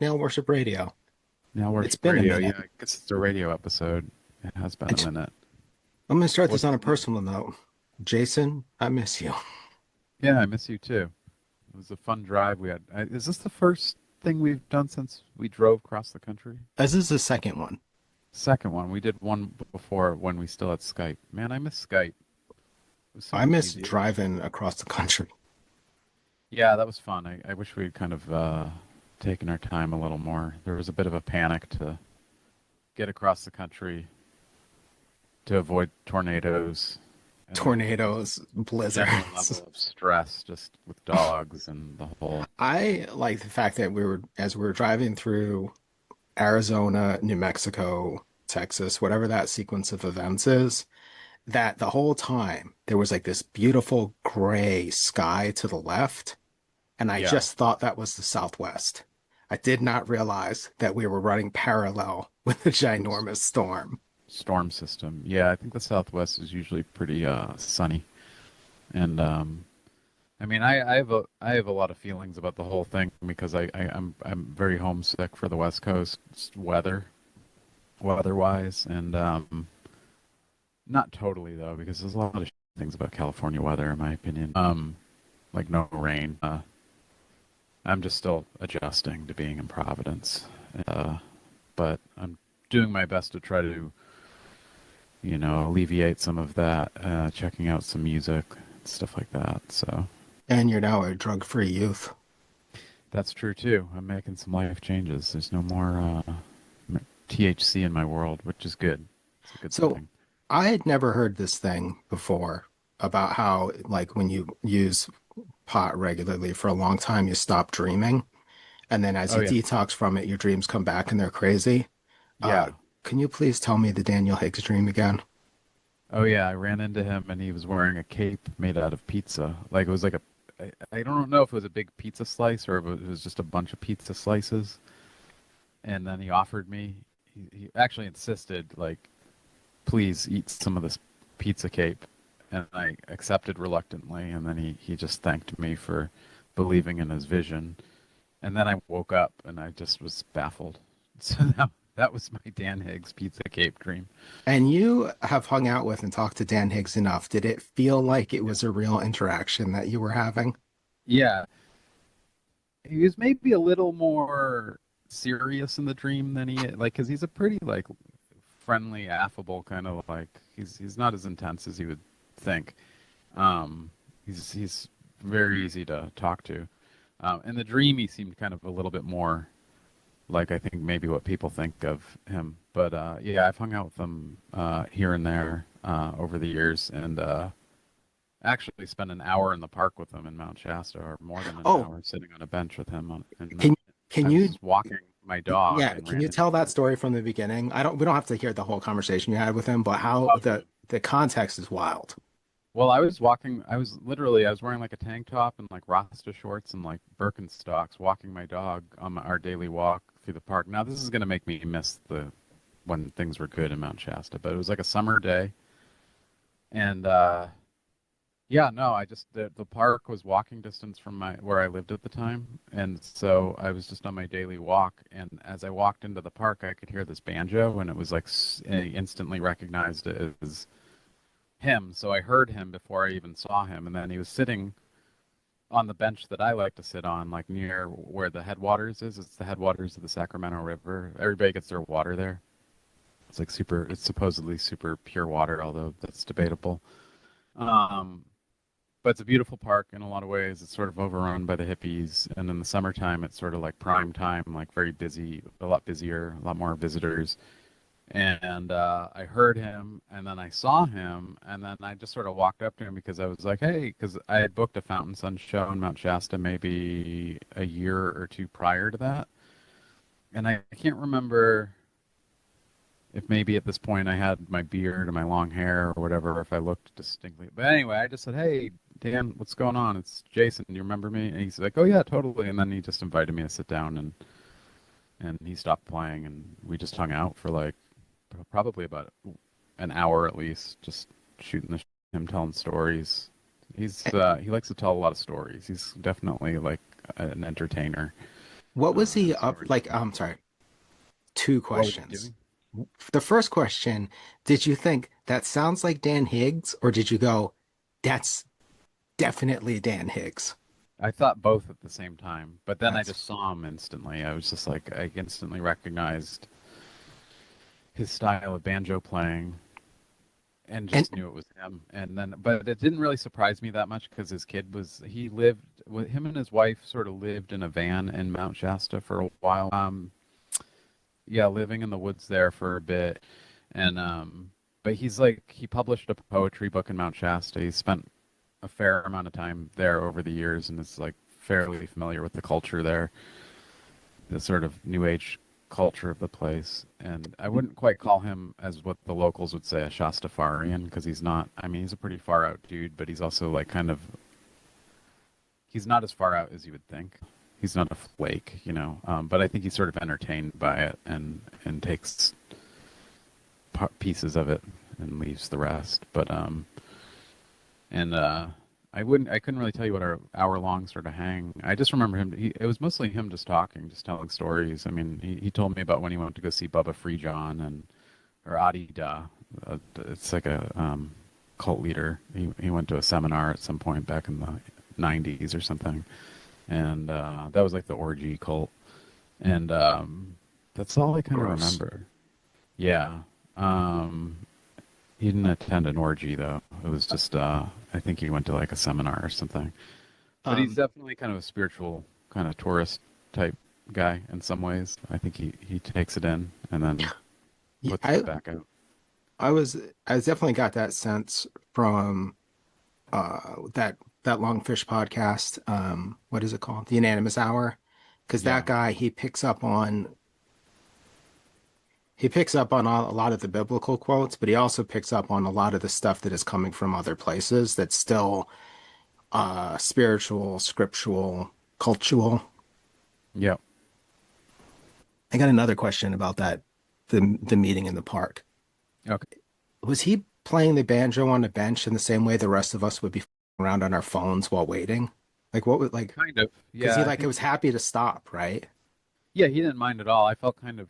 Nail Worship Radio. Now It's Worship been a Radio. minute. Yeah, I guess it's a radio episode. It has been I a j- minute. I'm going to start this on What's a personal note. Jason, I miss you. Yeah, I miss you too. It was a fun drive we had. Is this the first thing we've done since we drove across the country? This is the second one. Second one. We did one before when we still had Skype. Man, I miss Skype. It was so I much miss easier. driving across the country. Yeah, that was fun. I wish we'd kind of taken our time a little more. There was a bit of a panic to get across the country to avoid tornadoes, and then just Tornadoes, general blizzards. level of stress just with dogs and the whole. I like the fact that as we were driving through Arizona, New Mexico, Texas, whatever that sequence of events is, that the whole time there was like this beautiful gray sky to the left. And I Yeah, just thought that was the Southwest. I did not realize that we were running parallel with a s- ginormous storm. storm system. Yeah, I think the Southwest is usually pretty sunny, and I mean, I have a lot of feelings about the whole thing because I'm very homesick for the West Coast weather-wise, and not totally though because there's a lot of things about California weather in my opinion. Like no rain. I'm just still adjusting to being in Providence, uh, but I'm doing my best to try to alleviate some of that, checking out some music, stuff like that. So And you're now a drug-free youth. that's true too. I'm making some life changes. There's no more THC in my world, which is good. It's a good So thing. I had never heard this thing before about how, like, when you use pot regularly for a long time, you stop dreaming. And then as Oh you yeah, detox from it, your dreams come back and they're crazy. Uh, yeah. can you please tell me the Daniel Higgs dream again? Oh yeah. I ran into him and he was wearing a cape made out of pizza. Like it was like I don't know if it was a big pizza slice or if it was just a bunch of pizza slices. And then he offered me. He actually insisted, like, please eat some of this pizza cape, and I accepted reluctantly. And then he just thanked me for believing in his vision. And then I woke up and I just was baffled. So that was my Dan Higgs pizza cape dream. And you have hung out with and talked to Dan Higgs enough. Did it feel like it Yeah. was a real interaction that you were having? Yeah, he was maybe a little more serious in the dream than like, because he's a pretty like friendly, affable kind of like he's not as intense as you would think. Um, he's very easy to talk to. In the dream, he seemed kind of a little bit more like I think maybe what people think of him. But yeah, I've hung out with him here and there over the years, and actually spent an hour in the park with him in Mount Shasta, or more than an Oh, hour, sitting on a bench with him. And can can I you was walking my dog yeah, and can ran you into tell that him. story from the beginning? We don't have to hear the whole conversation you had with him, but how Okay. the context is wild. Well, I was walking. I was wearing like a tank top and like Rasta shorts and like Birkenstocks, walking my dog on our daily walk through the park. Now, this is gonna make me miss the when things were good in Mount Shasta, but it was like a summer day, and yeah, no, I just the park was walking distance from my where I lived at the time, and so I was just on my daily walk. And as I walked into the park, I could hear this banjo, and it was like I instantly recognized it as him. So I heard him before I even saw him, and then he was sitting on the bench that I like to sit on, like near where the headwaters is. It's the headwaters of the Sacramento River. Everybody gets their water there. It's like super. It's supposedly super pure water, although that's debatable. Um, but it's a beautiful park in a lot of ways. It's sort of overrun by the hippies, and in the summertime, it's sort of like prime time, like very busy, a lot busier, a lot more visitors. And I heard him, and then I saw him, and then I just sort of walked up to him because I was like, "Hey," because I had booked a Fountain Sun show in Mount Shasta maybe a year or two prior to that, and I can't remember if maybe at this point I had my beard or my long hair or whatever, if I looked distinctly. But anyway, I just said, "Hey, Dan, what's going on? It's Jason. Do you remember me?" And he's like, "Oh yeah, totally." And then he just invited me to sit down, and he stopped playing, and we just hung out for like probably about an hour at least, just shooting him telling stories. He likes to tell a lot of stories. He's definitely like an entertainer. What was he And up stories. like? I'm sorry, two What was he questions. doing? The first question, did you think that sounds like Dan Higgs, or did you go, that's definitely Dan Higgs? I thought both at the same time, but then I That's just saw him instantly. I was just like, I instantly recognized his style of banjo playing and and just knew it was him. And then, but it didn't really surprise me that much because his kid was, he lived, with him and his wife sort of lived in a van in Mount Shasta for a while. Yeah, living in the woods there for a bit. And, but he's like, he published a poetry book in Mount Shasta. He spent a fair amount of time there over the years and is like fairly familiar with the culture there, the sort of new age culture of the place. And I wouldn't quite call him, as what the locals would say, a Shastafarian, because he's not. I mean, he's a pretty far out dude, but he's also like kind of, he's not as far out as you would think. He's not a flake, you know. But I think he's sort of entertained by it and takes pieces of it and leaves the rest. But and I couldn't really tell you what our hour long sort of hang. I just remember him. It was mostly him just talking, just telling stories. I mean, he told me about when he went to go see Bubba Free John and or Adi Da. It's like a cult leader. He went to a seminar at some point back in the '90s or something, and that was like the orgy cult. And that's all I kind of gross. remember. Yeah. Um, he didn't attend an orgy though. It was just I think he went to like a seminar or something. But he's Um, definitely kind of a spiritual kind of tourist type guy in some ways. I think he takes it in and then yeah, puts it back out. I was I definitely got that sense from that Longfish podcast. What is it called? The Unanimous Hour. Because that Yeah. guy, he picks up on a lot of the biblical quotes, but he also picks up on a lot of the stuff that is coming from other places that's still spiritual, scriptural, cultural. Yeah. I got another question about that, the meeting in the park. Okay. Was he playing the banjo on a bench in the same way the rest of us would be around on our phones while waiting? Like what would like Kind of. because Yeah, he I like it think was happy to stop, right? yeah, he didn't mind at all. I felt kind of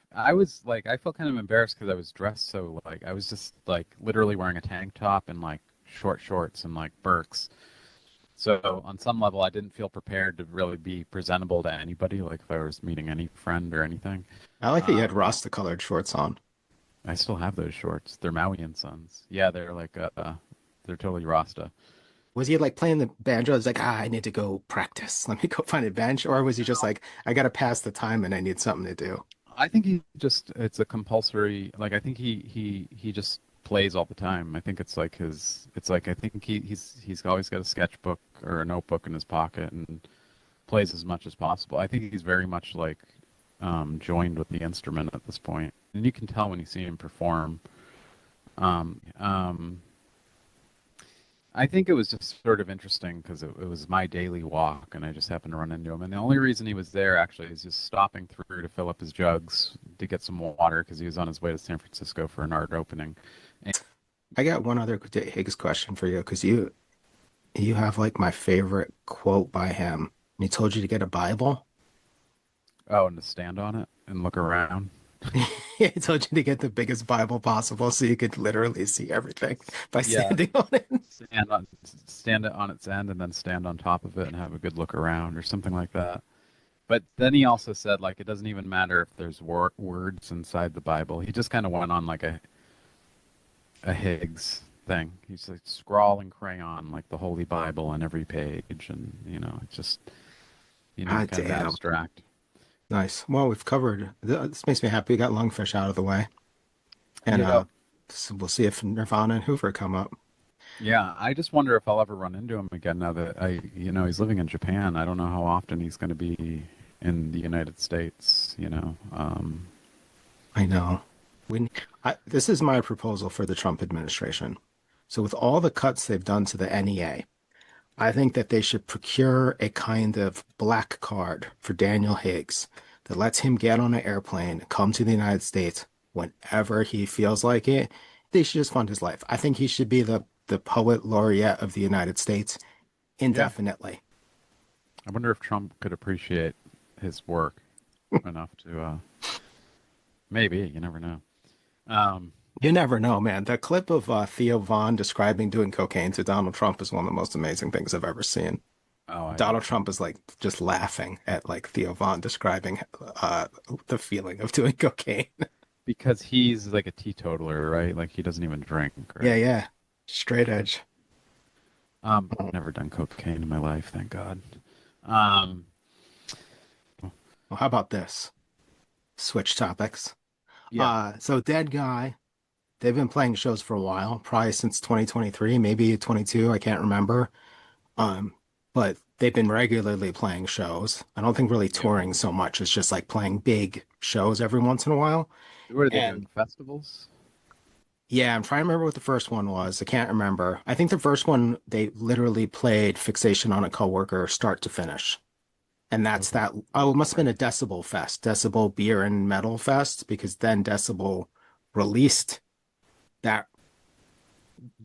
embarrassed because I was dressed so like I was just like literally wearing a tank top and like short shorts and like Birks. So on some level, I didn't feel prepared to really be presentable to anybody, like if I was meeting any friend or anything. I like that you had Um, Rasta colored shorts on. I still have those shorts. They're Maui and Sons. Yeah, they're like they're totally Rasta. Was he like playing the banjo? It's like, I need to go practice. Let me go find a bench. Or was he just like, I gotta pass the time and I need something to do? I think he just it's a compulsory like I think he just plays all the time. I think it's like his it's like I think he's always got a sketchbook or a notebook in his pocket and plays as much as possible. I think he's very much like joined with the instrument at this point. And you can tell when you see him perform. Um, um, I think it was just sort of interesting because it was my daily walk, and I just happened to run into him. And the only reason he was there actually is just stopping through to fill up his jugs to get some water because he was on his way to San Francisco for an art opening. And, I got one other Higgs question for you because you have like my favorite quote by him. He told you to get a Bible. oh, and to stand on it and look around. He told you to get the biggest Bible possible so you could literally see everything by Yeah, standing on it. stand it on its end and then stand on top of it and have a good look around or something like that. But then he also said like it doesn't even matter if there's words inside the Bible. He just kind of went on like a Higgs thing. He's like scrawling crayon like the Holy Bible on every page, and you know, it's just Ah, kind of damn. abstract. Nice. Well, we've covered. This makes me happy. We got Lungfish out of the way, and Yeah, we'll see if Nirvana and Hoover come up. yeah. I just wonder if I'll ever run into him again now that he's living in Japan. I don't know how often he's going to be in the United States. I know. This is my proposal for the Trump administration. So, with all the cuts they've done to the NEA, I think that they should procure a kind of black card for Daniel Higgs that lets him get on an airplane, come to the United States whenever he feels like it. They should just fund his life. I think he should be the poet laureate of the United States Yeah. indefinitely. I wonder if Trump could appreciate his work. enough to maybe you never know. Um, You never know, man. The clip of Theo Von describing doing cocaine to Donald Trump is one of the most amazing things I've ever seen. oh, I Donald bet. Trump is like just laughing at like Theo Von describing uh, the feeling of doing cocaine. Because he's like a teetotaler, right? Like he doesn't even drink, Yeah, right? yeah. Straight edge. Never done cocaine in my life, thank God. Um, Well, how about this? Switch topics. yeah. So Deadguy, they've been playing shows for a while, probably since 2023, maybe 22, I can't remember. Um, but they've been regularly playing shows. I don't think really Yep. touring so much. It's just like playing big shows every once in a while. What are they And doing? Festivals? yeah, I'm trying to remember what the first one was. I can't remember. I think the first one they literally played Fixation on a Coworker start to finish. And that's Okay. that. Oh, it must have been a Decibel Fest, Decibel Beer and Metal Fest, because then Decibel released that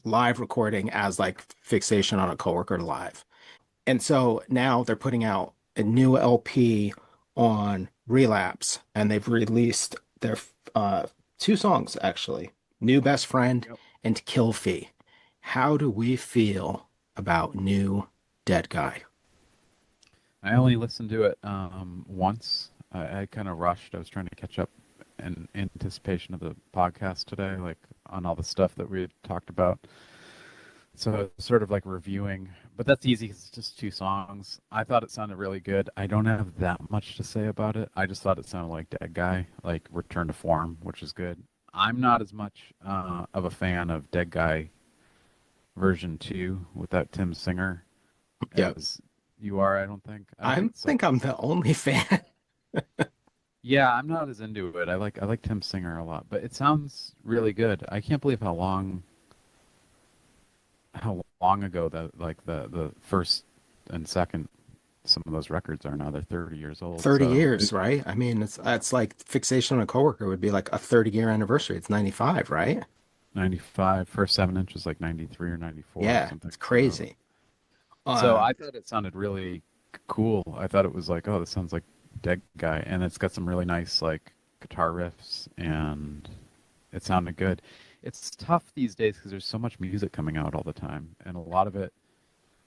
live recording as like Fixation on a Coworker live. And so now they're putting out a new LP on Relapse, and they've released their two songs actually, New Best Friend Yep. and Kill Fee. How do we feel about new Deadguy? I only listened to it once. I kind of rushed. I was trying to catch up in anticipation of the podcast today, like on all the stuff that we had talked about. So sort of like reviewing, but that's easy 'cause it's just two songs. I thought it sounded really good. I don't have that much to say about it. I just thought it sounded like Dead Guy, like Return to Form, which is good. I'm not as much of a fan of Dead Guy version 2 without Tim Singer Yep. as you are, I don't think. I don't I think it's like think I'm the only fan. yeah, I'm not as into it. I like Tim Singer a lot, but it sounds really good. I can't believe how long ago that like the first and second some of those records are now. They're 30 years old. 30 So years, right? I mean, it's like Fixation on a Coworker would be like a 30-year anniversary. It's 95, right? 95, first 7 inch was like 93 or 94 or Yeah, something. it's So crazy. so Uh, I thought it sounded really cool. I thought it was like, oh, this sounds like Dead Guy, and it's got some really nice like guitar riffs, and it sounded good. It's tough these days because there's so much music coming out all the time, and a lot of it,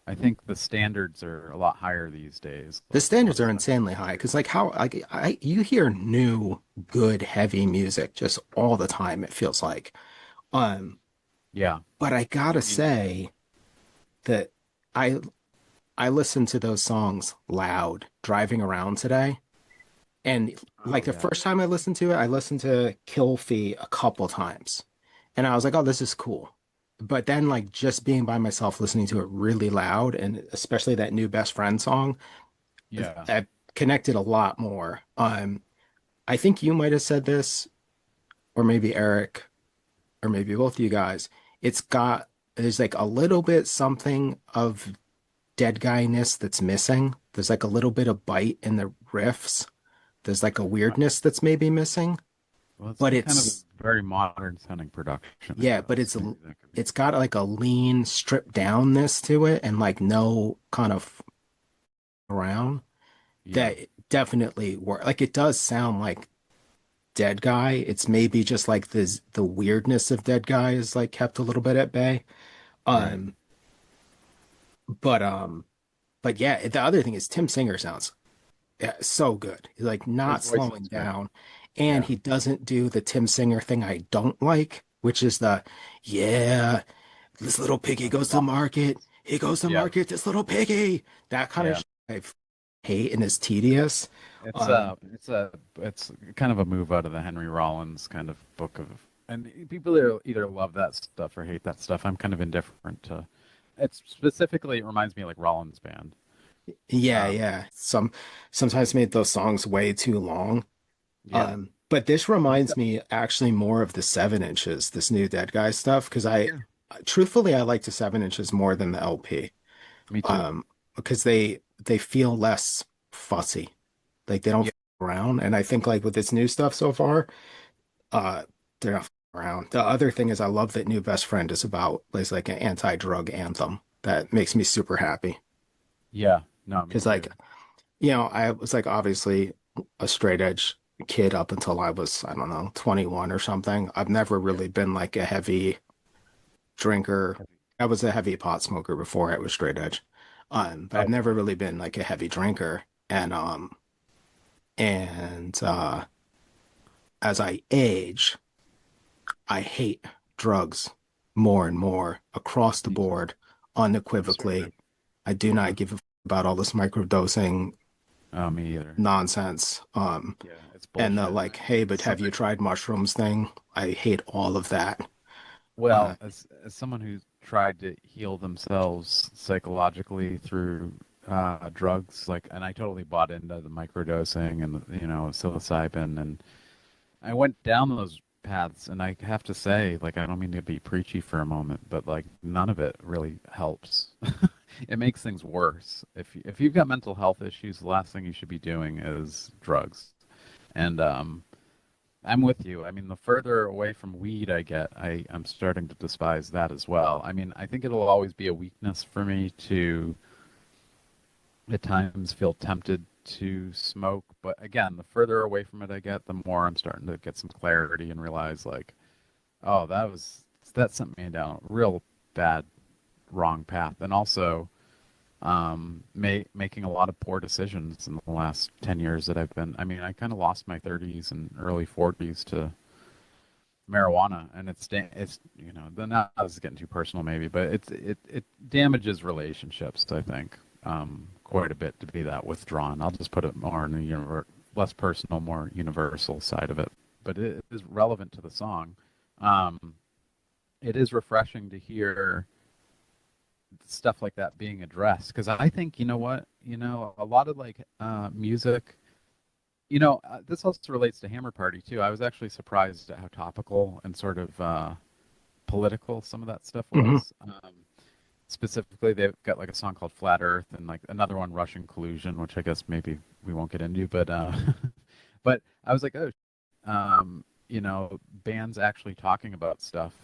I think the standards are a lot higher these days. the Like a lot standards of are stuff. insanely high because like how like you hear new good heavy music just all the time, it feels like. Um, Yeah, but I gotta I mean, say that I I listened to those songs loud driving around today. And like oh the yeah, first time I listened to it, I listened to Kill Fee a couple times. And I was like, oh, this is cool. But then like just being by myself listening to it really loud and especially that new best friend song, yeah. I connected a lot more. I think you might have said this, or maybe Eric, or maybe both of you guys. It's got there's like a little bit something of dead guyness that's missing. There's like a little bit of bite in the riffs. There's like a weirdness that's maybe missing, Well, it's but kind of a it's very modern sounding production, I yeah, but guess. Maybe that could be. it's got like a lean, stripped downness to it and like no kind of around Yeah, that definitely work. Like it does sound like Dead Guy. It's maybe just like the weirdness of Dead Guy is like kept a little bit at bay. right. Um, but but yeah, the other thing is Tim Singer sounds yeah, so good. He's like His not voice slowing is good. down. And Yeah, he doesn't do the Tim Singer thing I don't like, which is the, yeah, this little piggy like goes to market. falsettos. He goes to Yeah, market, this little piggy. That kind of yeah. shit I hate and is tedious. It's Um, a it's a it's kind of a move out of the Henry Rollins kind of book of, and people either love that stuff or hate that stuff. I'm kind of indifferent to. It's specifically it reminds me of like Rollins band. yeah, Um, yeah. Sometimes made those songs way too long. yeah, But this he's reminds got me actually more of the 7 inches, this new Dead Guy stuff, because yeah. truthfully, I like the 7 inches more than the LP. Me too. um because they feel less fussy, like they don't Yeah, f around. And I think like with this new stuff so far, uh they're not f around. The other thing is I love that new best friend is like an anti-drug anthem that makes me super happy yeah. No, me because like too. I was like obviously a straight edge kid up until I was, I don't know, 21 or something. I've never Yeah. really been like a heavy drinker. I was a heavy pot smoker before I was straight edge. But I've Okay. never really been like a heavy drinker. And as I age, I hate drugs more and more across the Me too. board, I'm straight unequivocally. edge. I do Yeah. not give a about all this microdosing Oh, me either. nonsense. Yeah, it's And the bullshit. like, hey, but have you Something. tried mushrooms thing? I hate all of that. Uh, Well, as someone who's tried to heal themselves psychologically through drugs, like, and I totally bought into the microdosing and psilocybin, and I went down those paths, and I have to say, like, I don't mean to be preachy for a moment, but like, none of it really helps. It makes things worse. If you've got mental health issues, the last thing you should be doing is drugs. And I'm with you. I mean, the further away from weed I get, I'm starting to despise that as well. I mean, I think it'll always be a weakness for me to at times feel tempted to smoke, but again, the further away from it I get, the more I'm starting to get some clarity and realize like, oh, that sent me down a real bad wrong path. And also making a lot of poor decisions in the last 10 years that I've been. I mean, I kind of lost my 30s and early 40s to marijuana, and it's then that is getting too personal maybe, but it damages relationships, I think, quite a bit to be that withdrawn. I'll just put it more in the less personal, more universal side of it, but it is relevant to the song. um, it is refreshing to hear stuff like that being addressed, because I think, you know what, a lot of like music. This also relates to Hammer Party too. I was actually surprised at how topical and sort of political some of that stuff mhm. was. Specifically, they've got like a song called Flat Earth and like another one, Russian Collusion, which I guess maybe we won't get into. But but I was like, oh, bands actually talking about stuff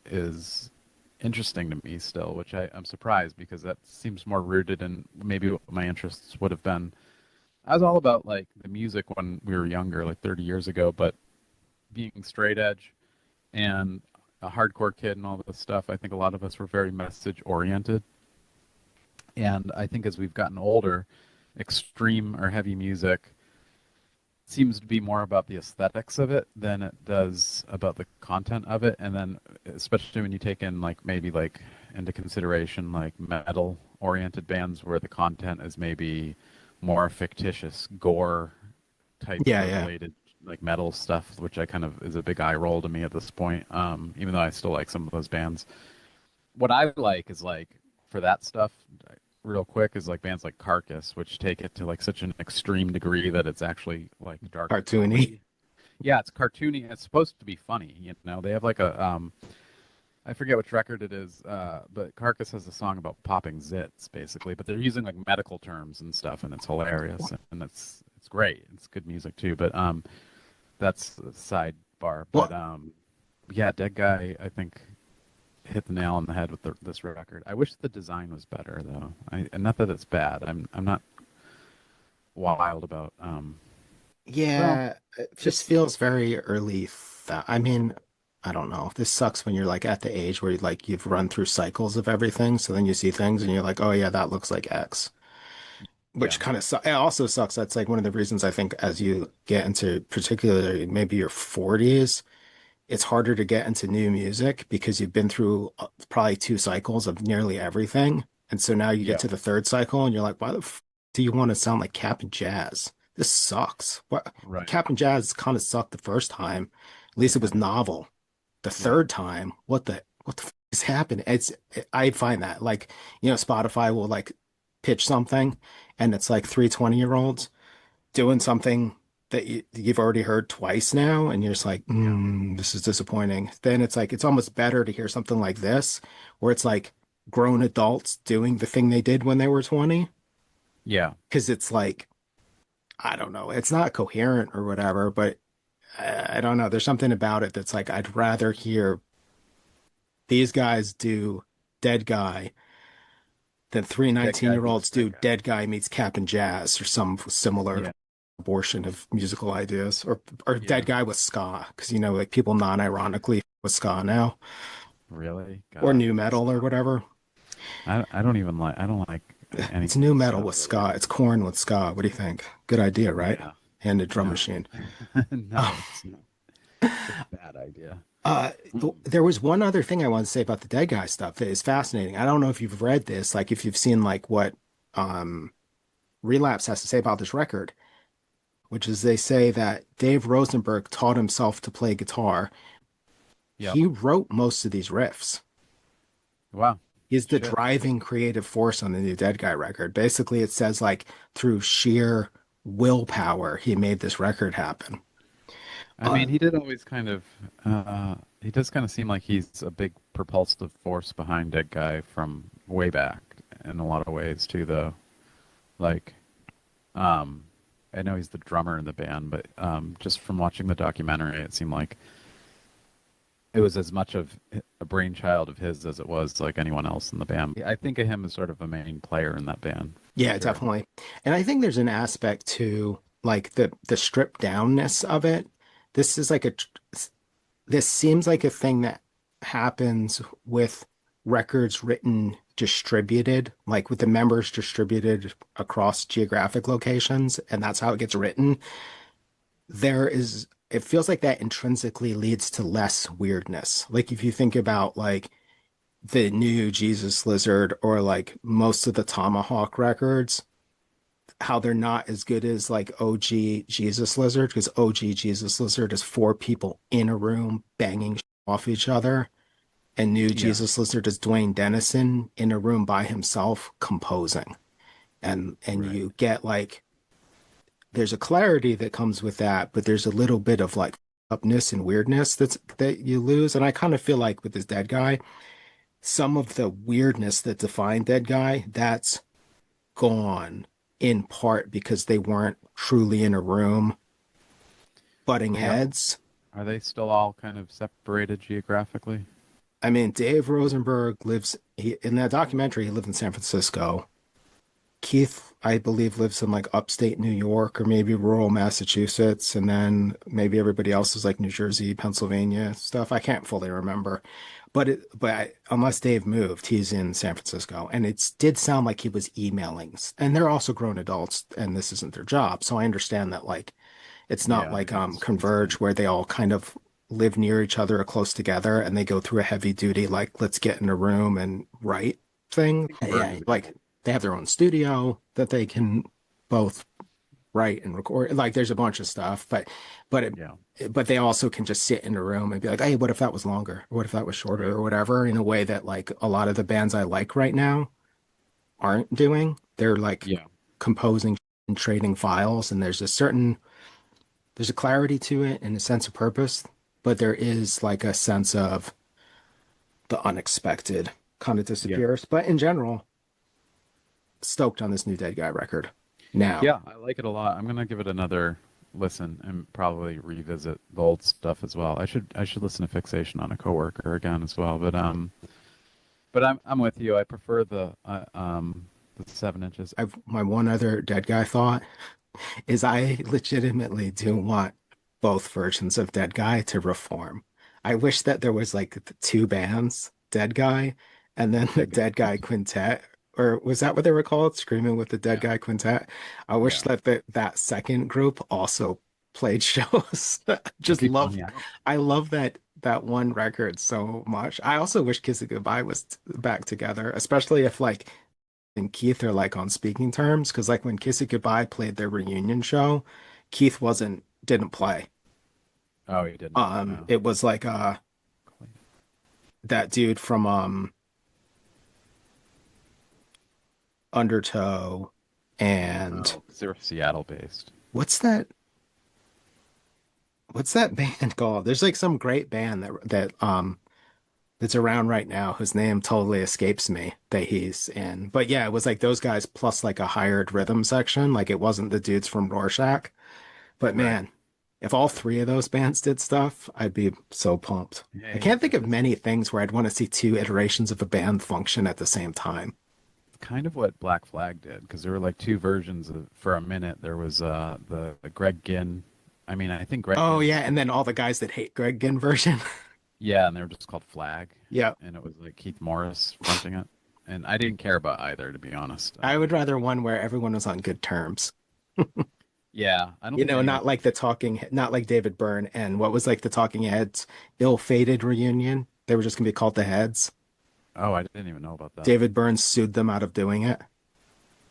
is interesting to me still, which I'm surprised because that seems more rooted in maybe what my interests would have been. I was all about like the music when we were younger, like 30 years ago, but being straight edge and a hardcore kid and all this stuff, I think a lot of us were very message oriented. And I think as we've gotten older, extreme or heavy music seems to be more about the aesthetics of it than it does about the content of it. And then especially when you take in like maybe like into consideration like metal oriented bands where the content is maybe more fictitious gore type Yeah, yeah. related like metal stuff, which I kind of is a big eye roll to me at this point. Even though I still like some of those bands. What I like is like for that stuff, real quick, is like bands like Carcass, which take it to like such an extreme degree that it's actually like dark Cartoony. comedy. Yeah, it's cartoony. It's supposed to be funny, They have like a I forget which record it is, but Carcass has a song about popping zits, basically. But they're using like medical terms and stuff, and it's hilarious, and it's great. It's good music too. But that's a sidebar. But Well, yeah, Dead Guy, I think hit the nail on the head with this record. I wish the design was better though. And not that it's bad. I'm not wild about. Well, yeah, it just it's feels very early. I mean, I don't know. This sucks when you're like at the age where like you've run through cycles of everything, so then you see things and you're like, oh yeah, that looks like X. yeah, Which kind of it also sucks. That's like one of the reasons I think as you get into particularly maybe your 40s, it's harder to get into new music because you've been through probably two cycles of nearly everything. And so now you get yeah, to the third cycle and you're like, why the f do you want to sound like Cap'n Jazz? This sucks. What right. Cap'n Jazz kind of sucked the first time. At least It it was kind of did. novel. The Yeah, third time, what the f is happening? I find that like, Spotify will like pitch something and it's like 320-year-olds doing something that you've already heard twice now, and you're just like, yeah, this is disappointing. Then it's like, it's almost better to hear something like this, where it's like grown adults doing the thing they did when they were 20, yeah. because it's like, I don't know, it's not coherent or whatever, but I don't know. There's something about it that's like, I'd rather hear these guys do Dead Guy than three Dead Guy 19-year-olds meets Dead do Guy. Dead Guy meets Cap'n Jazz or some similar Yeah. abortion of musical ideas, or Yeah. Deadguy with ska, because like people non-ironically with ska now, Really? or God. new metal or whatever. I don't even like, I don't like It's anything new metal with ska ska. related. It's corn with ska. What do you think? Good idea, right? Yeah. And a drum No. machine. No, it's not. It's a bad idea. Uh, Mm. there was one other thing I want to say about the Dead Guy stuff that is fascinating. I don't know if you've read this, like if you've seen like what um Relapse has to say about this record, which is they say that Dave Rosenberg taught himself to play guitar. Yep. He wrote most of these riffs. Wow. He's the Shit. driving creative force on the new Dead Guy record. Basically, it says like through sheer willpower, he made this record happen. I Uh, mean, he did always kind of, he does kind of seem like he's a big propulsive force behind Dead Guy from way back in a lot of ways too, though. Like, um, I know he's the drummer in the band, but just from watching the documentary, it seemed like it was as much of a brainchild of his as it was like anyone else in the band. I think of him as sort of a main player in that band for Yeah, sure. definitely. And I think there's an aspect to like the stripped downness of it. This is like a this seems like a thing that happens with records written distributed, like with the members distributed across geographic locations, and that's how it gets written. It feels like that intrinsically leads to less weirdness. Like if you think about like the new Jesus Lizard or like most of the Tomahawk records, how they're not as good as like OG Jesus Lizard, because OG Jesus Lizard is four people in a room banging off each other, and new Yeah. Jesus Lizard is Dwayne Dennison in a room by himself composing. And Right. you get like there's a clarity that comes with that, but there's a little bit of like upness and weirdness that you lose. And I kind of feel like with this Dead Guy, some of the weirdness that defined Dead Guy, that's gone in part because they weren't truly in a room butting They heads. are they still all kind of separated geographically? I mean, Dave Rosenberg in that documentary, he lived in San Francisco. Keith, I believe, lives in like upstate New York or maybe rural Massachusetts. And then maybe everybody else is like New Jersey, Pennsylvania stuff. I can't fully remember. Unless Dave moved, he's in San Francisco. And it did sound like he was emailing. And they're also grown adults and this isn't their job. So I understand that like it's not Yeah, like it's Converge distinct. where they all kind of live near each other or close together and they go through a heavy duty like let's get in a room and write I thing. think Converge Yeah, is a like they have their own studio that they can both write and record. Like there's a bunch of stuff, but yeah. but they also can just sit in a room and be like, hey, what if that was longer? What if that was shorter Right. or whatever? In a way that like a lot of the bands I like right now aren't doing. They're like Yeah. composing and trading files, and there's a clarity to it and a sense of purpose, but there is like a sense of the unexpected kind of Yeah. disappears. But in general, stoked on this new Dead Guy record. Now, Yeah, I like it a lot. I'm gonna give it another listen and probably revisit the old stuff as well. I should listen to Fixation on a Coworker again as well. But I'm with you. I prefer the 7 inches. my one other Dead Guy thought is I legitimately do want both versions of Dead Guy to reform. I wish that there was like two bands, Dead Guy and then the That Dead guy. Guy Quintet. Or was that what they were called? Screaming with the Dead Yeah. Guy Quintet. I wish Yeah. that that second group also played shows. That'd Just be fun. love, Yeah. I love that one record so much. I also wish Kiss It Goodbye was back together, especially if like and Keith are like on speaking terms. Because like when Kiss It Goodbye played their reunion show, Keith didn't play. Oh, he didn't. Oh. It was like that dude from Undertow and Oh, 'cause they were Seattle based. what's that what's that band called? There's like some great band that's around right now whose name totally escapes me that he's in. But yeah, it was like those guys plus like a hired rhythm section. Like it wasn't the dudes from Rorschach. But Right. man, if all three of those bands did stuff, I'd be so pumped. I Yeah. can't think of This many things where I'd want to see two iterations of a band function at the same time. kind of what Black Flag did because there were like two versions of, for a minute. There was the Greg Ginn. I mean, I think Greg Oh Ginn's yeah, and still, then all the guys that hate Greg Ginn version. yeah, and they were just called Flag, Yeah. and it was like Keith Morris fronting it, and I didn't care about either to be honest. I would rather one where everyone was on good terms. Yeah, I don't You think know, anyone. not like the talking, not like David Byrne and what was like the Talking Heads ill-fated reunion. They were just gonna be called the Heads. Oh, I didn't even know about that. David Byrne sued them out of doing it.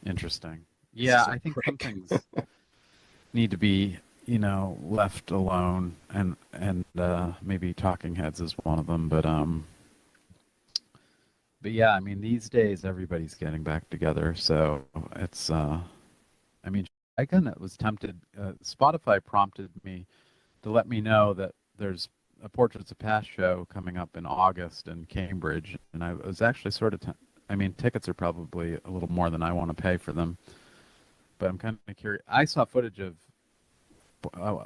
Interesting. He's Yeah, just a I think some prick. things need to be, left alone, and maybe Talking Heads is one of them. But yeah, I mean, these days everybody's getting back together, so it's I mean, I kind of was tempted. Spotify prompted me to let me know that there's a Portraits of Past show coming up in August in Cambridge, and I was actually sort of. I mean, tickets are probably a little more than I want to pay for them, but I'm kind of curious. I saw footage of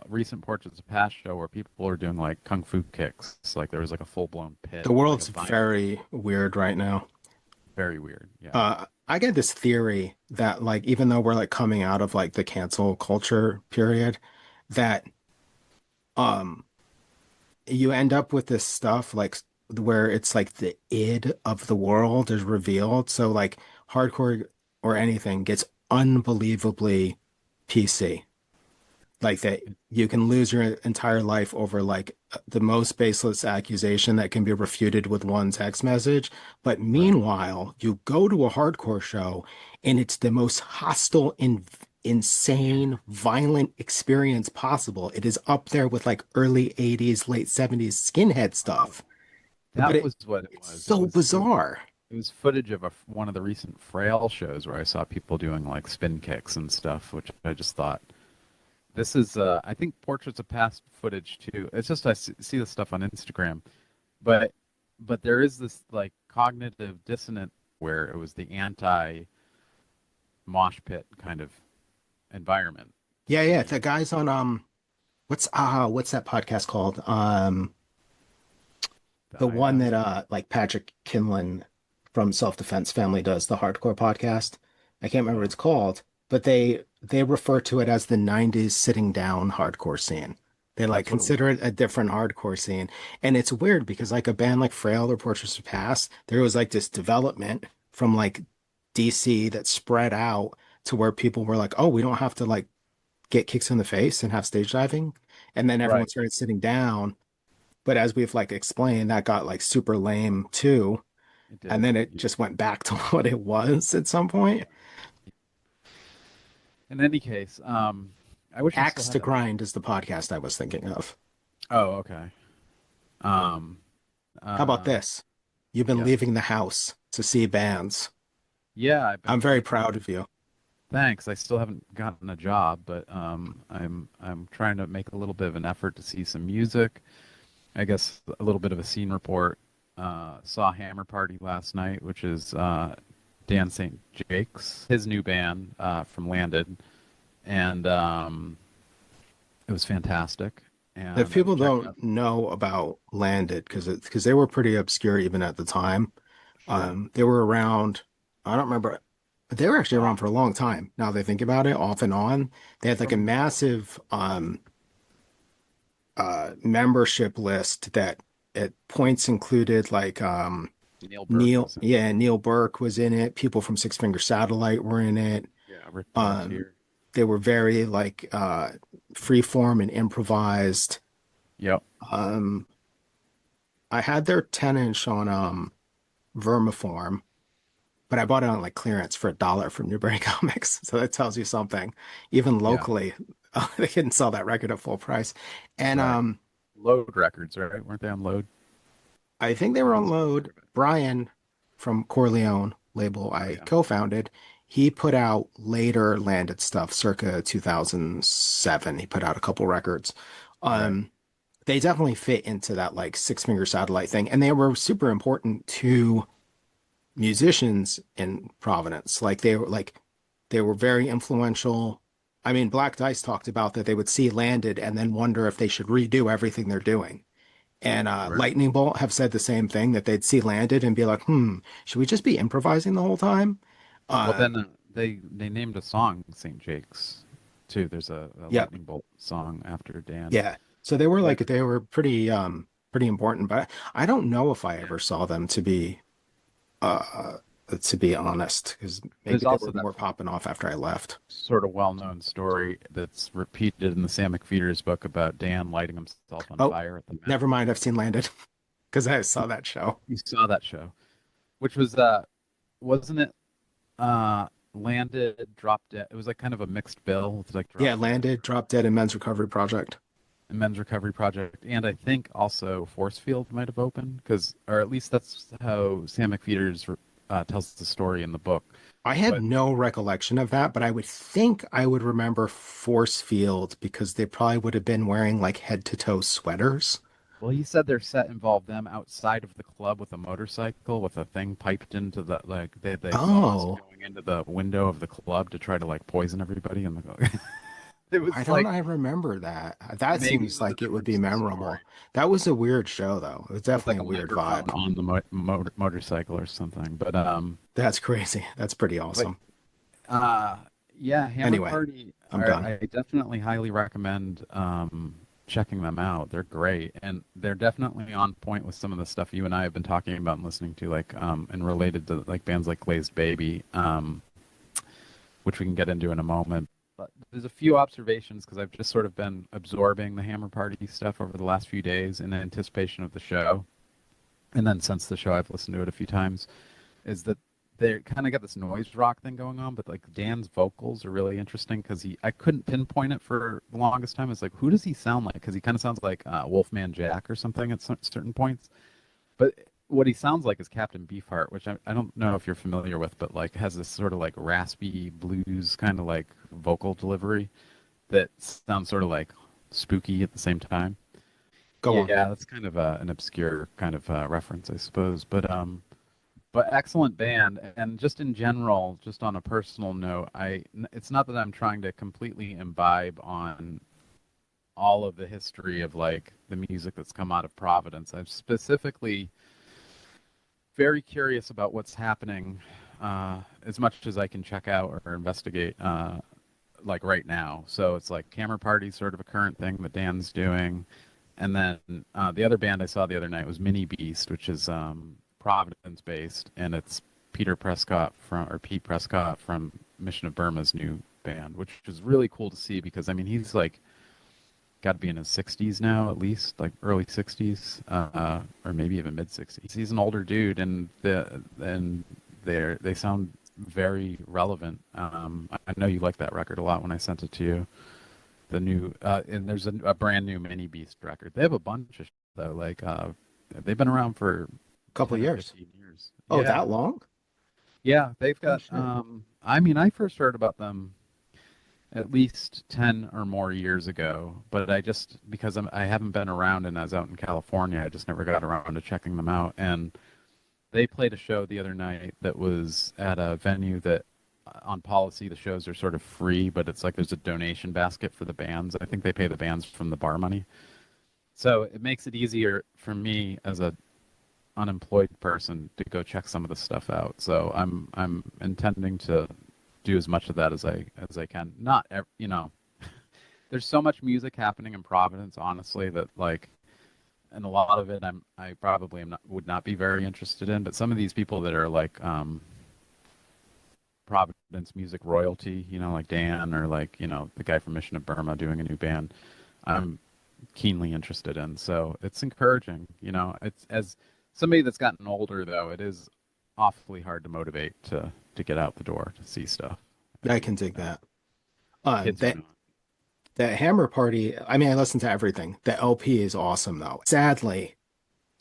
recent Portraits of Past show where people are doing like kung fu kicks. Like there was like a full blown pit, The like a world's vine. very weird right now. Very weird. Yeah. I get this theory that like even though we're like coming out of like the cancel culture period, that um you end up with this stuff like where it's like the id of the world is revealed. So like hardcore or anything gets unbelievably PC. Like that you can lose your entire life over like the most baseless accusation that can be refuted with one text message. But Right. meanwhile, you go to a hardcore show and it's the most hostile, insane, violent experience possible. It is up there with like early 80s, late 70s skinhead Oh, stuff. But that was what it it's was. so bizarre. It was footage of one of the recent Frail shows where I saw people doing like spin kicks and stuff, which I just thought this is. I think Portraits of Past footage too. It's just see this stuff on Instagram, but there is this like cognitive dissonance where it was the anti mosh pit kind of environment Yeah, yeah. scene. The guys on what's that podcast called? The The one that iodine. like Patrick Kinlan from Self Defense Family does, the hardcore podcast. I can't remember what Oh, it's called, but they refer to it as the 90s sitting down hardcore scene. They like that's what it consider it was. a different hardcore scene. And it's weird because like a band like Frail or Portraits of Past, there was like this development from like DC that spread out to where people were like, oh, we don't have to like get kicks in the face and have stage diving. And then everyone Right. started sitting down, but as we've like explained, that got like super lame too. It And did. then it just went back to what it was at some point. In any case, I wish I still Axe had to that. Grind is the podcast I was thinking of. Oh, okay. Um, How about uh, this? You've been yeah, leaving the house to see bands. yeah. I've I'm been very working. proud of you. Thanks. I still haven't gotten a job, but I'm trying to make a little bit of an effort to see some music. I guess a little bit of a scene report. Saw Hammer Party last night, which is Dan St. Jake's, his new band from Landed, and it was fantastic. If And I've people checked out. don't know about Landed, because they were pretty obscure even at the time. Sure. They were around, I don't remember, they were actually around Um, for a long time. Now they think about it, off and on. They had like a from massive membership list that at points included like Neil Burke was in. Neil Burke was in it. People from Six Finger Satellite were in it. Yeah, Rick Um, Pelletier. they were very like freeform and improvised. Yep. Um, I had their 10-inch on Vermiform, but I bought it on like clearance for $1 from Newbury Comics. So that tells you something. Even Yeah. locally, they didn't sell that record at full price. And Right. Load Records, right? Weren't they on Load? I think they Or were on was it load. Contraband? Brian from Corleone label Oh I yeah. co-founded, he put out later landed stuff circa 2007. He put out a couple records. Right. Um, they definitely fit into that like Six Finger Satellite thing, and they were super important to musicians in Providence. They were very influential. I mean, Black Dice talked about that they would see Landed and then wonder if they should redo everything they're doing. And Right. Lightning Bolt have said the same thing that they'd see Landed and be like, should we just be improvising the whole time? Well, Uh, then they named a song St. Jake's too. There's a yep, lightning bolt song after Dan. yeah. So they were But like they were pretty important, but I don't know if I yeah, ever saw them uh to be honest, because there's maybe they also were that more popping off after I left. sort of well-known story that's repeated in the Sam McPheeters book about Dan lighting himself on Oh, fire at the Met. never mind. I've seen Landed because I saw that show. You saw that show, which was wasn't it landed, dropped dead? It was like kind of a mixed bill with like Yeah, drop dead Landed, Drop Dead, and Men's Recovery Project. and Men's Recovery Project, and I think also Force Field might have opened because, or at least that's how Sam McPheeters tells the story in the book. I have But no recollection of that, but I would think I would remember Force Field because they probably would have been wearing like head to toe sweaters. well, he said their set involved them outside of the club with a motorcycle with a thing piped into the like they had the exhaust Oh, going into the window of the club to try to like poison everybody in the. It why was don't like I remember that? That maybe it seems was a like it would be different story. memorable. That was a weird show, though. It was With definitely like a a weird microphone vibe. on the motorcycle or something. That's crazy. That's pretty But awesome. uh, yeah, Hammer Anyway, Party. I'm done. I definitely highly recommend checking them out. They're great, and they're definitely on point with some of the stuff you and I have been talking about and listening to, like and related to like bands like Glazed Baby, which we can get into in a moment. But there's a few observations because I've just sort of been absorbing the Hammer Party stuff over the last few days in anticipation of the show. And then since the show, I've listened to it a few times. Is that they kind of got this noise rock thing going on, but like Dan's vocals are really interesting because I couldn't pinpoint it for the longest time. It's like, who does he sound like? Because he kind of sounds like Wolfman Jack or something at certain points. But what he sounds like is Captain Beefheart, which I don't know if you're familiar with, but like has this sort of like raspy blues kind of like vocal delivery that sounds sort of like spooky at the same time. Go on. Yeah, that's kind of an obscure kind of reference, I suppose. But excellent band, and just in general, just on a personal note, it's not that I'm trying to completely imbibe on all of the history of like the music that's come out of Providence. I'm specifically very curious about what's happening, as much as I can check out or investigate, like right now. So it's like Camera Party, sort of a current thing that Dan's doing. And then the other band I saw the other night was Mini Beast, which is Providence based, and it's Pete Prescott from Mission of Burma's new band, which is really cool to see because I mean he's like got to be in his 60s now at least, like early 60s, or maybe even mid 60s. He's an older dude, and they sound very relevant. I know you like that record a lot when I sent it to you. The new and there's a brand new Mini Beast record. They have a bunch of though. Like they've been around for Couple 10 or years. 15 years. Oh, Yeah. that long? Yeah, they've Oh got shit. I mean, I first heard about them at least 10 or more years ago, but I just because I haven't been around and I was out in California, I just never got around to checking them out. And they played a show the other night that was at a venue that on policy the shows are sort of free, but it's like there's a donation basket for the bands. I think they pay the bands from the bar money. So it makes it easier for me as a unemployed person to go check some of the stuff out. So I'm intending to do as much of that as I can. Not you know, there's so much music happening in Providence, honestly, that like, and a lot of it I probably would not be very interested in. But some of these people that are like Providence music royalty, you know, like Dan or like the guy from Mission of Burma doing a new band, I'm keenly interested in. So it's encouraging. It's as somebody that's gotten older though, it is awfully hard to motivate to get out the door to see stuff. I I mean, can dig that. kids are That not. that Hammer Party. I mean, I listen to everything. The LP is awesome, though. Sadly,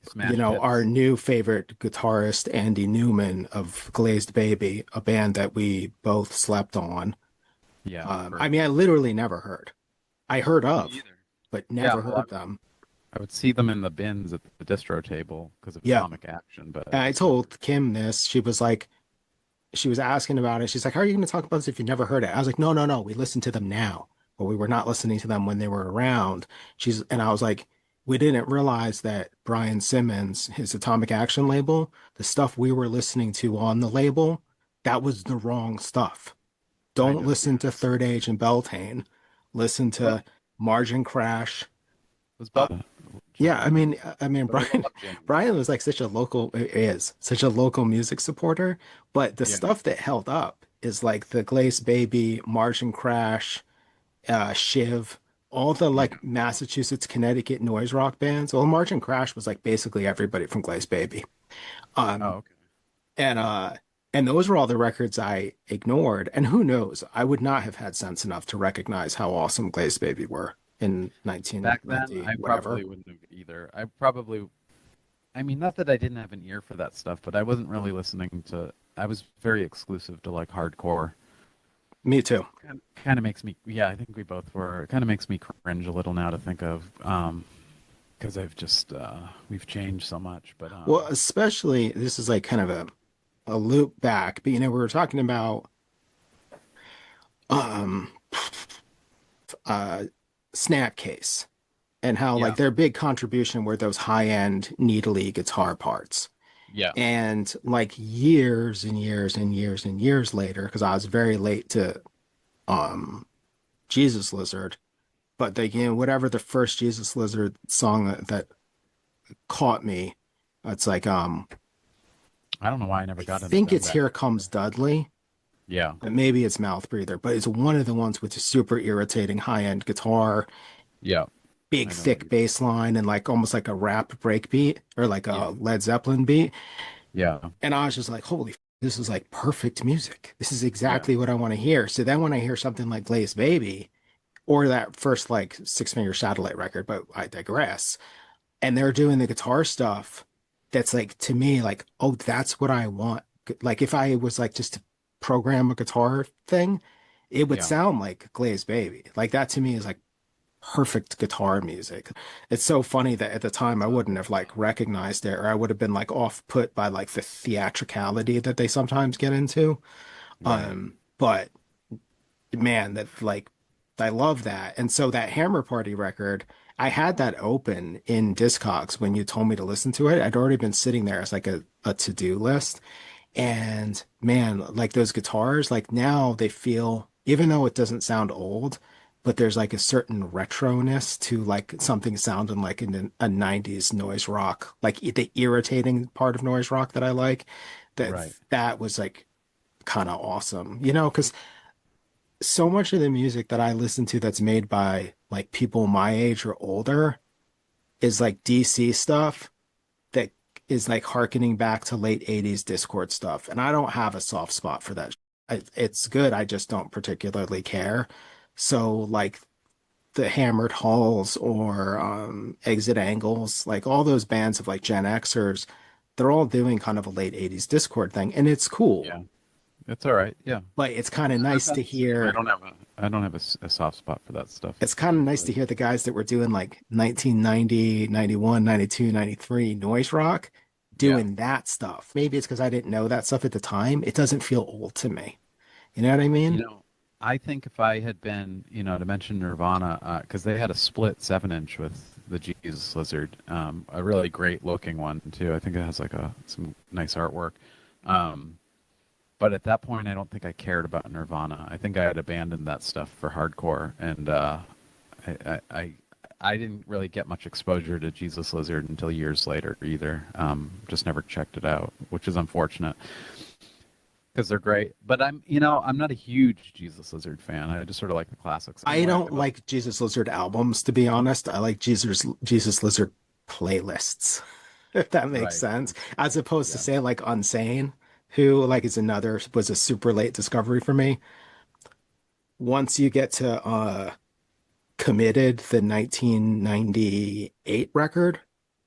Smash our hits. new favorite guitarist, Andy Newman of Glazed Baby, a band that we both slept on. Yeah, I for mean, I literally never heard. I heard me of, either. but Yeah, never well, heard them. I would see them in the bins at the distro table because of Yeah. Atomic Action, but And I never. told Kim this. She was asking about it. She's like, how are you going to talk about this if you never heard it? I was like, no, no, no. We listen to them now, but we were not listening to them when they were around. And I was like, we didn't realize that Brian Simmons, his Atomic Action label, the stuff we were listening to on the label, that was the wrong stuff. Kind Don't of, listen yeah. to Third Age and Beltane. Listen What to Margin Crash. was Uh, Bell yeah, I jamming? mean, I mean, But I Brian, love jamming. Brian was like such a local, is such a local music supporter. But the Yeah, stuff that held up is like the Glazed Baby, Margin Crash, Shiv, all the yeah. like Massachusetts, Connecticut noise rock bands. Well, Margin Crash was like basically everybody from Glazed Baby. Oh, Um, okay. and those were all the records I ignored. And who knows, I would not have had sense enough to recognize how awesome Glazed Baby were in Back then, 1990, I whatever. probably wouldn't have either. I probably, I mean, not that I didn't have an ear for that stuff, but I wasn't really listening to. I was very exclusive to like hardcore. Me too. Kind of makes me, yeah, I think we both were. It kind of makes me cringe a little now to think of, because I've just we've changed so much. But Well, especially this is like kind of a loop back, but we were talking about um uh Snapcase and how like yeah, their big contribution were those high-end needly guitar parts. yeah, And like years and years and years and years later, because I was very late to um Jesus Lizard, but they whatever the first Jesus Lizard song that caught me, it's like I don't know why I never I got into think them it's back Here then Comes either. Dudley, Yeah, but maybe it's Mouth Breather, but it's one of the ones with the super irritating high-end guitar, yeah, big I know what thick you. bass line, and like almost like a rap break beat or like Yeah, a Led Zeppelin beat. yeah, And I was just like, holy, this is like perfect music. This is yeah, exactly what I want to hear. So then when I hear something like Glazed Baby or that first like Six Finger Satellite record, but I digress, and they're doing the guitar stuff that's like to me like, oh, that's what I want. Like if I was like just to program a guitar thing, it would yeah. sound like Glazed Baby. Like that to me is like perfect guitar music. It's so funny that at the time I wouldn't have like recognized it or I would have been like off put by like the theatricality that they sometimes get into. Right. But man, that like I love that. And so that Hammer Party record, I had that open in Discogs when you told me to listen to it. I'd already been sitting there as like a to-do list. And man, like those guitars, like now they feel, even though it doesn't sound old, but there's like a certain retroness to like something sounding like in a 90s noise rock, like the irritating part of noise rock that I like. That Right. that was like kind of awesome, because so much of the music that I listen to that's made by like people my age or older is like DC stuff that is like harkening back to late 80s Discord stuff. And I don't have a soft spot for that. It's good. I just don't particularly care. So like the Hammered Halls or Exit Angles, like all those bands of like Gen Xers, they're all doing kind of a late 80s Discord thing. And it's cool. Yeah. It's all right. Yeah. But it's kind of I'm nice not to the same. hear. I don't have a soft spot for that stuff It's kind of nice to usually. hear the guys that were doing like 1990, 91, 92, 93 noise rock Yeah. doing that stuff. Maybe it's because I didn't know that stuff at the time. It doesn't feel old to me. You know what I You mean? know, I think if I had been, to mention Nirvana, because they had a split 7-inch with the Jesus Lizard, a really great looking one too. I think it has like some nice artwork. Um, but at that point, I don't think I cared about Nirvana. I think I had abandoned that stuff for hardcore, and I, I, I I didn't really get much exposure to Jesus Lizard until years later either. Just never checked it out, which is unfortunate because they're great. But I'm not a huge Jesus Lizard fan. I just sort of like the classics I anyway. don't But like Jesus Lizard albums, to be honest. I like Jesus Lizard playlists, if that makes right, sense. As opposed to yeah, say like Unsane, who like is another was a super late discovery for me. Once you get to Committed, the 1998 record.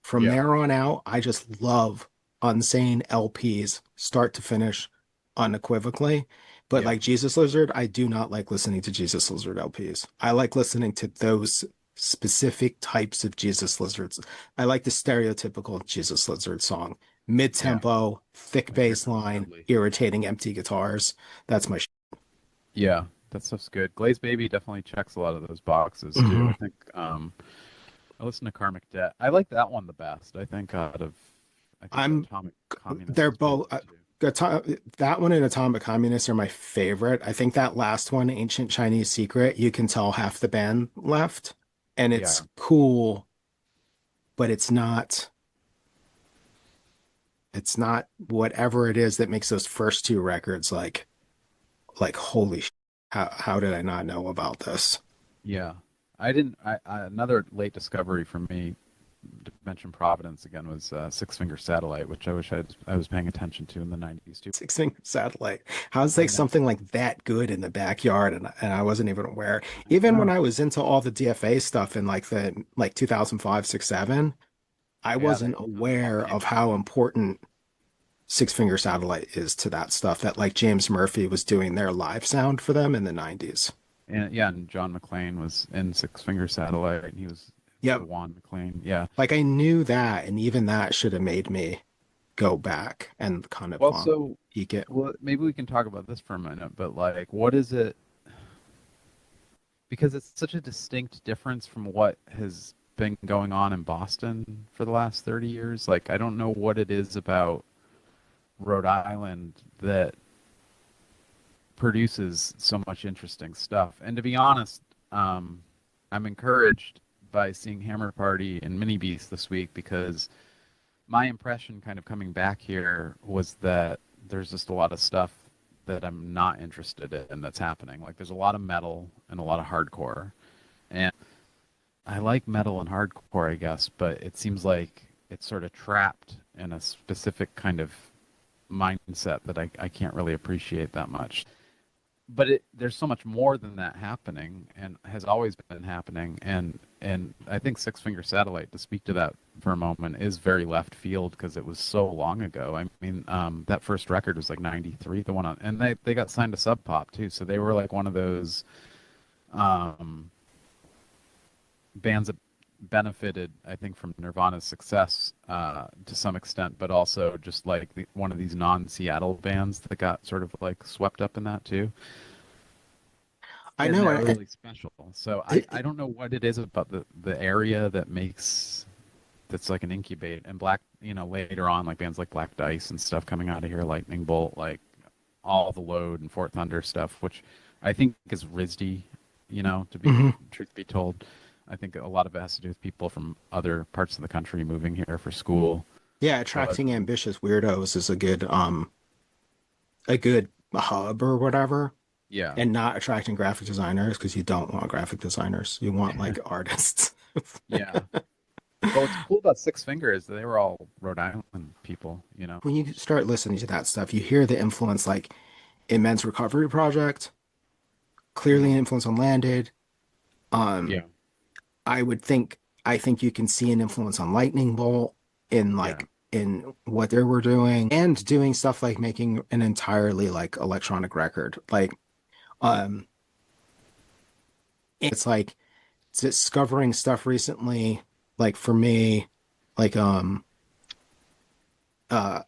From yeah, there on out, I just love Unsane LPs, start to finish, unequivocally. But yeah, like Jesus Lizard, I do not like listening to Jesus Lizard LPs. I like listening to those specific types of Jesus Lizards. I like the stereotypical Jesus Lizard song. yeah. Mid-tempo, thick Like here bass comes line, Dudley. irritating empty guitars. That's my Yeah, that stuff's good. Glazed Baby definitely checks a lot of those boxes too. I Mhm. think I listen to Karmic Debt. I like that one the best. I think I'm Atomic Communist they're is pretty both good too. That one and Atomic Communist are my favorite. I think that last one, Ancient Chinese Secret, you can tell half the band left, and Yeah. it's cool, but it's not whatever it is that makes those first two records like holy how did I not know about this? Yeah. I didn't. Another late discovery for me to mention Providence again was Six Finger Satellite, which I wish I was paying attention to in the '90s too. Six Finger Satellite. How's I like know. something like that good in the backyard and I wasn't even aware. I Even when know. I was into all the DFA stuff in like the like 2005, 6, 7, I Yeah, they wasn't all aware came of out. how important Six Finger Satellite is to that stuff that like James Murphy was doing their live sound for them in the 90s. And yeah, and John McClane was in Six Finger Satellite, and he was Yep. the Juan McClane. Yeah. Like I knew that, and even that should have made me go back and kind of Well, so peek it. well, maybe we can talk about this for a minute, but like, what is it? Because it's such a distinct difference from what has been going on in Boston for the last 30 years. Like, I don't know what it is about Rhode Island that produces so much interesting stuff. And to be honest, I'm encouraged by seeing Hammer Party and Mini Beast this week because my impression kind of coming back here was that there's just a lot of stuff that I'm not interested in that's happening. Like there's a lot of metal and a lot of hardcore. And I like metal and hardcore, I guess, but it seems like it's sort of trapped in a specific kind of mindset that I can't really appreciate that much. But there's so much more than that happening and has always been happening, and I think Six Finger Satellite, to speak to that for a moment, is very left field because it was so long ago. I mean, that first record was like '93, the one on, and they got signed to Sub Pop too, so they were like one of those um, bands that benefited, I think, from Nirvana's success to some extent, but also just like one of these non-Seattle bands that got sort of like swept up in that too. I And know. they're really special. So I It, don't know what it is about the area that makes that's like an incubate and black, later on like bands like Black Dice and stuff coming out of here, Lightning Bolt, like all the Load and Fort Thunder stuff, which I think is RISD, to be mhm. truth be told. I think a lot of it has to do with people from other parts of the country moving here for school. Yeah, But attracting ambitious weirdos is a good hub or whatever, yeah, and not attracting graphic designers because you don't want graphic designers. You want like artists. yeah. But what's cool about Six Finger is that they were all Rhode Island people. When you start listening to that stuff, you hear the influence like Immense Recovery Project, clearly an Hmm. influence on Landed. Um, Yeah, I think you can see an influence on Lightning Bolt in yeah, what they were doing and doing stuff like making an entirely like electronic record. Like um it's like discovering stuff recently, like for me, like uh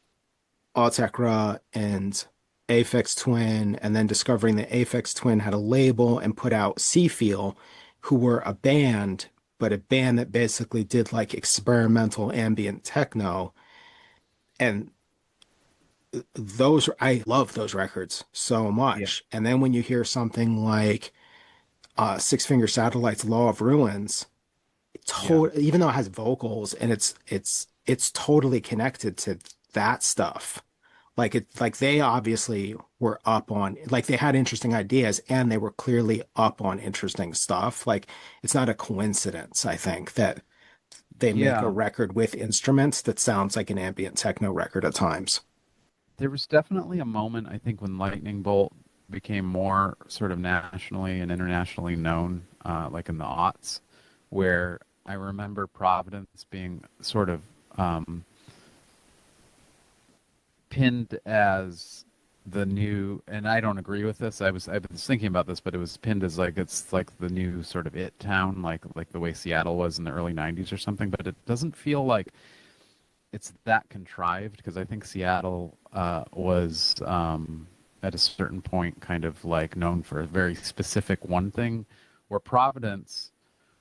Autechra and Aphex Twin, and then discovering that Aphex Twin had a label and put out Seafeel, who were a band, but a band that basically did like experimental ambient techno. And those, I love those records so yeah, much. And then when you hear something like Six Finger Satellite's Law of Ruins, yeah, even though it has vocals and it's totally connected to that stuff. Like they obviously were up on like they had interesting ideas and they were clearly up on interesting stuff. Like it's not a coincidence, I think, that they make a yeah. record with instruments that sounds like an ambient techno record at times. There was definitely a moment, I think, when Lightning Bolt became more sort of nationally and internationally known, like in the aughts, where I remember Providence being sort of pinned as the new, and I don't agree with this. I was thinking about this, but it was pinned as like it's like the new sort of it town, like the way Seattle was in the early '90s or something. But it doesn't feel like it's that contrived because I think Seattle was at a certain point kind of like known for a very specific one thing, where Providence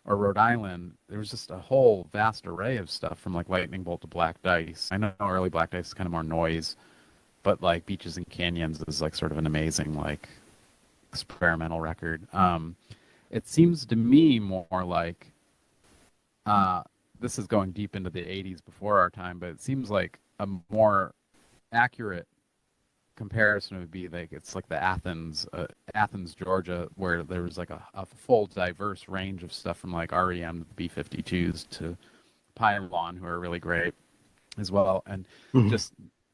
or Rhode Island, there was just a whole vast array of stuff from like Lightning Bolt to Black Dice. I know early Black Dice is kind of more noise, but like Beaches and Canyons is like sort of an amazing like experimental record. It seems to me more like uh, this is going deep into the 80s before our time, but it seems like a more accurate comparison would be like it's like the Athens, Georgia, where there was like a full diverse range of stuff from like REM to the B-52s to Pylon, who are really great as well, and Mhm. just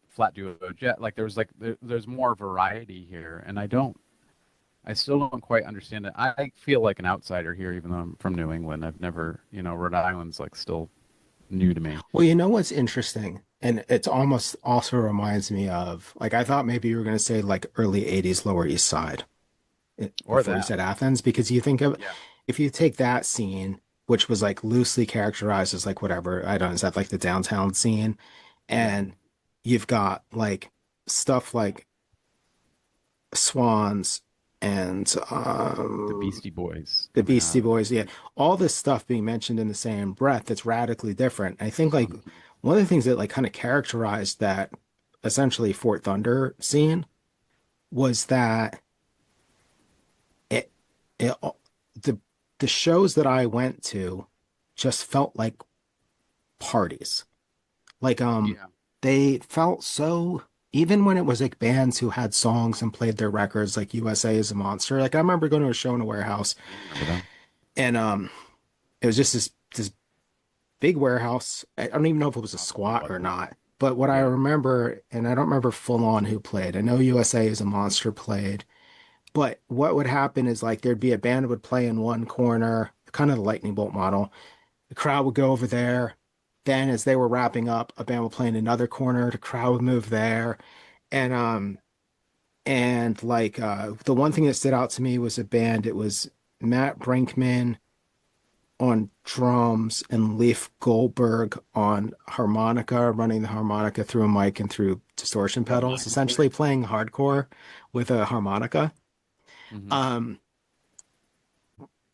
Flat Duo Jet. Like there's more variety here, and I still don't quite understand it. I feel like an outsider here, even though I'm from New England. I've never, Rhode Island's like still new to me. Well, you know what's interesting? And it's almost also reminds me of like I thought maybe you were going to say like early 80s Lower East Side Or before you that. said Athens because you think of Yeah. if you take that scene, which was like loosely characterized as like whatever, I don't know, is that like the downtown scene? Yeah. And you've got like stuff like Swans and The Beastie Boys the coming Beastie out of Boys, yeah, it. all this stuff being mentioned in the same breath that's radically different. I think like Mhm. one of the things that like kind of characterized that essentially Fort Thunder scene was that it it the the shows that I went to just felt like parties. Like Yeah. they felt so even when it was like bands who had songs and played their records like USA is a Monster. Like I remember going to a show in a warehouse I remember them. and it was just this big warehouse. I don't even know if it was a Probably squat or wasn't. not. But what I Yeah. remember, and I don't remember full on who played. I know USA is a Monster played, but what would happen is like there'd be a band would play in one corner, kind of the lightning bolt model. The crowd would go over there. Then as they were wrapping up, a band would play in another corner. The crowd would move there. And the one thing that stood out to me was a band. It was Matt Brinkman on drums and Leif Goldberg on harmonica, running the harmonica through a mic and through distortion Oh, pedals, nice. essentially playing hardcore with a harmonica. Hmm. Um,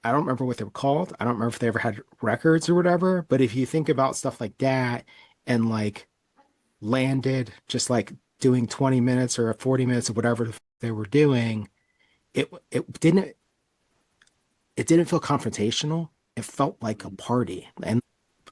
I don't remember what they were called. I don't remember if they ever had records or whatever, but if you think about stuff like that and like landed just like doing 20 minutes or 40 minutes of whatever they were doing, it didn't feel confrontational. It felt like a Hmm. party. And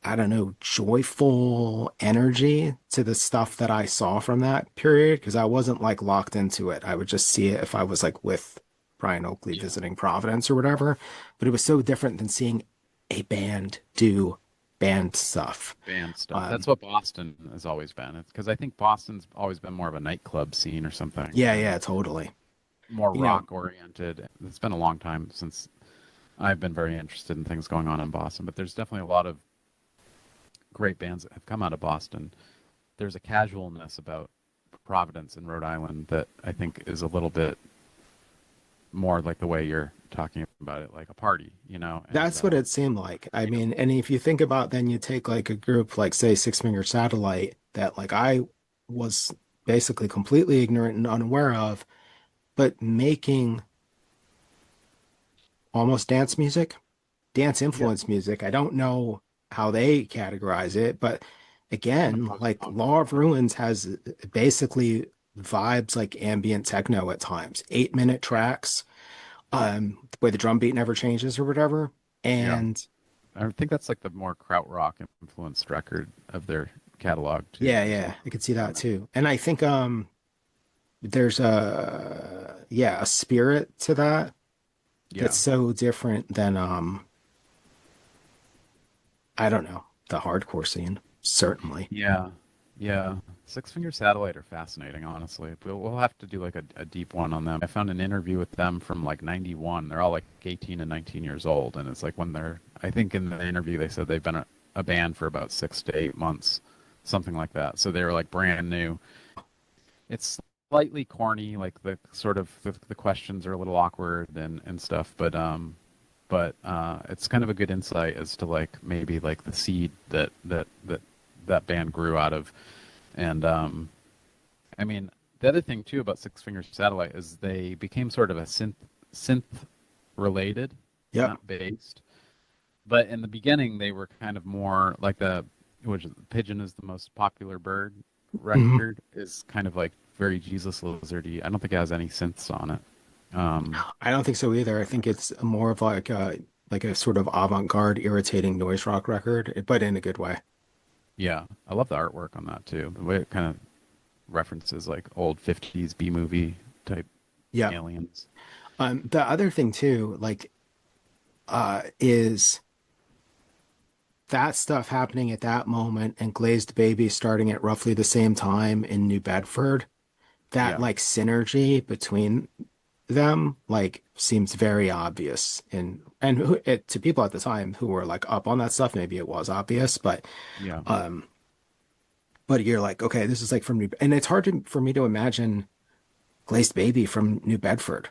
I don't know, joyful energy to the stuff that I saw from that period because I wasn't like locked into it. I would just see it if I was like with Brian Oakley Yeah. visiting Providence or whatever. But it was so different than seeing a band do band stuff. Band stuff. That's Um, what Boston has always been. Because I think Boston's always been more of a nightclub scene or something, yeah, and yeah, totally. more You know, rock oriented. It's been a long time since I've been very interested in things going on in Boston, but there's definitely a lot of great bands that have come out of Boston. There's a casualness about Providence and Rhode Island that I think is a little bit more like the way you're talking about it, like a party, and that's what it seemed like. I freedom. mean, and if you think about then you take like a group like say Six Finger Satellite that like I was basically completely ignorant and unaware of, but making almost dance music, dance Yeah, influence music. I don't know how they categorize it, but kind of again, like post-punk. Law of Ruins has basically vibes like ambient techno at times, 8-minute tracks, where the drum beat never changes or whatever. Yeah, And I think that's like the more krautrock influenced record of their catalog too. yeah, There's a yeah, lot I could see that on that. too. And I think there's a spirit to that Yeah, that's so different than I don't know, the hardcore scene, certainly. yeah, yeah. Six Finger Satellite are fascinating, honestly. We'll have to do like a deep one on them. I found an interview with them from like '91. They're all like 18 and 19 years old, and it's like when they're. I think in the interview they said they've been a band for about 6 to 8 months, something like that. So they were like brand new. It's slightly corny, like the sort of the questions are a little awkward and stuff, but it's kind of a good insight as to like maybe like the seed that band grew out of. And I mean, the other thing too about Six Finger Satellite is they became sort of a synth related, Yep. not based. But in the beginning, they were kind of more like which Pigeon is the most popular bird Mhm. record is kind of like very Jesus Lizardy. I don't think it has any synths on it. Um, I don't think so either. I think it's more of like a sort of avant-garde, irritating noise rock record, but in a good way. yeah, I love the artwork on that too. The way it kind of references like old 50s B movie type Yep. aliens. The other thing too, is that stuff happening at that moment and Glazed Baby starting at roughly the same time in New Bedford. That Yeah, like synergy between them like seems very obvious to people at the time who were like up on that stuff. Maybe it was obvious, yeah. um, but you're like, okay, this is like from New, and it's hard for me to imagine Glazed Baby from New Bedford.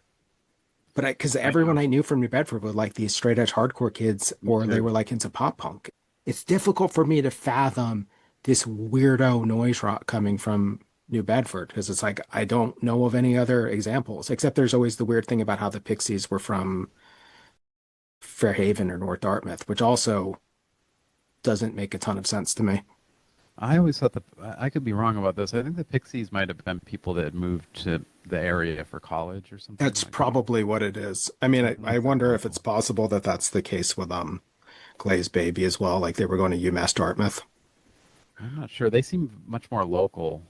But because I everyone know. I knew from New Bedford were like these straight edge hardcore kids, Me or they too. were like into pop punk. It's difficult for me to fathom this weirdo noise rock coming from New Bedford because it's like I don't know of any other examples, except there's always the weird thing about how the Pixies were from Fairhaven or North Dartmouth, which also doesn't make a ton of sense to me. I always thought I could be wrong about this. I think the Pixies might have been people that had moved to the area for college or something That's like that. probably what it is. I mean, I That's very wonder if it's possible. possible that that's the case with Glazed Baby as well. Like they were going to UMass Dartmouth. I'm not sure. They seem much more local.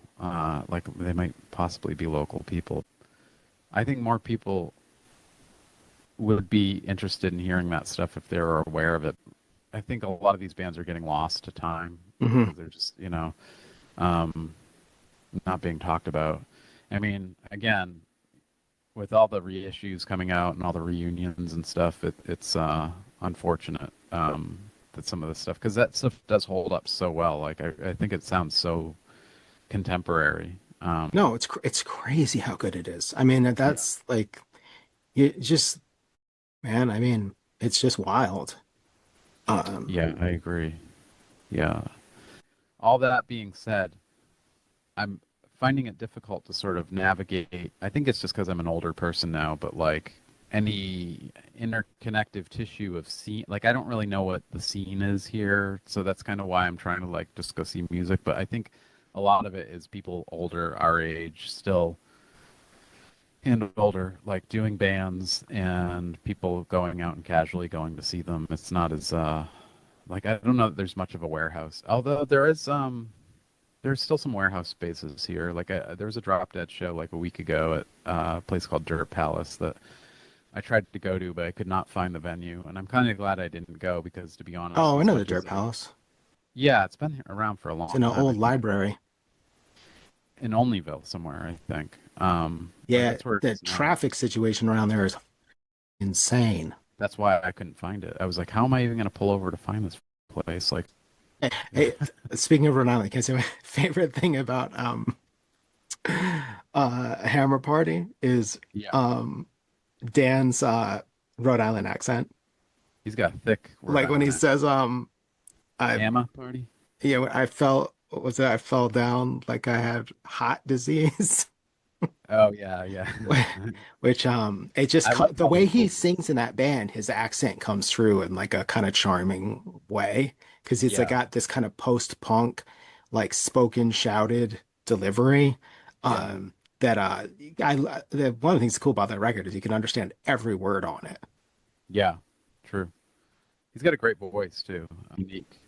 Like they might possibly be local people. I think more people would be interested in hearing that stuff if they were aware of it. I think a lot of these bands are getting lost to time Hmm. because they're just, um, not being talked about. I mean, again, with all the reissues coming out and all the reunions and stuff, it's unfortunate that some of this stuff, because that stuff does hold up so well. Like I think it sounds so contemporary. No, it's crazy how good it is. I mean, Yeah. that's like you just man, I mean, it's just wild. Um, Yeah, I agree. Yeah. All that being said, I'm finding it difficult to sort of navigate. I think it's just because I'm an older person now, but like any interconnective tissue of scene, like I don't really know what the scene is here, so that's kind of why I'm trying to like just go see music. But I think a lot of it is people older, our age, still and older, like doing bands and people going out and casually going to see them. It's not as like I don't know that there's much of a warehouse, although there's still some warehouse spaces here. Like there was a Drop Dead show like a week ago at a place called Dirt Palace that I tried to go to, but I could not find the venue, and I'm kind of glad I didn't go because, to be honest, oh, I as know the much Dirt as Palace. yeah, it's been around for a It's long in an time. I old think library. in Olneyville somewhere. I think, or Yeah, that's where it the is now. traffic situation around there is insane. That's why I couldn't find it. I was like, how am I even going to pull over to find this place? Like, Hey, speaking of Rhode Island, can I say my favorite thing about Hammer Party is yeah, um Dan's Rhode Island accent. he's got a thick Rhode Like when he Island says I Hammer party. I fell what was it? I fell down like I had heart disease. Oh yeah, yeah. Which it just I like the all way the he old. sings in that band, his accent comes through in like a kind of charming way because he's like Yeah, got this kind of post-punk like spoken shouted delivery. yeah, That one of the things cool about that record is you can understand every word on it. yeah. True. He's got a great voice too, unique,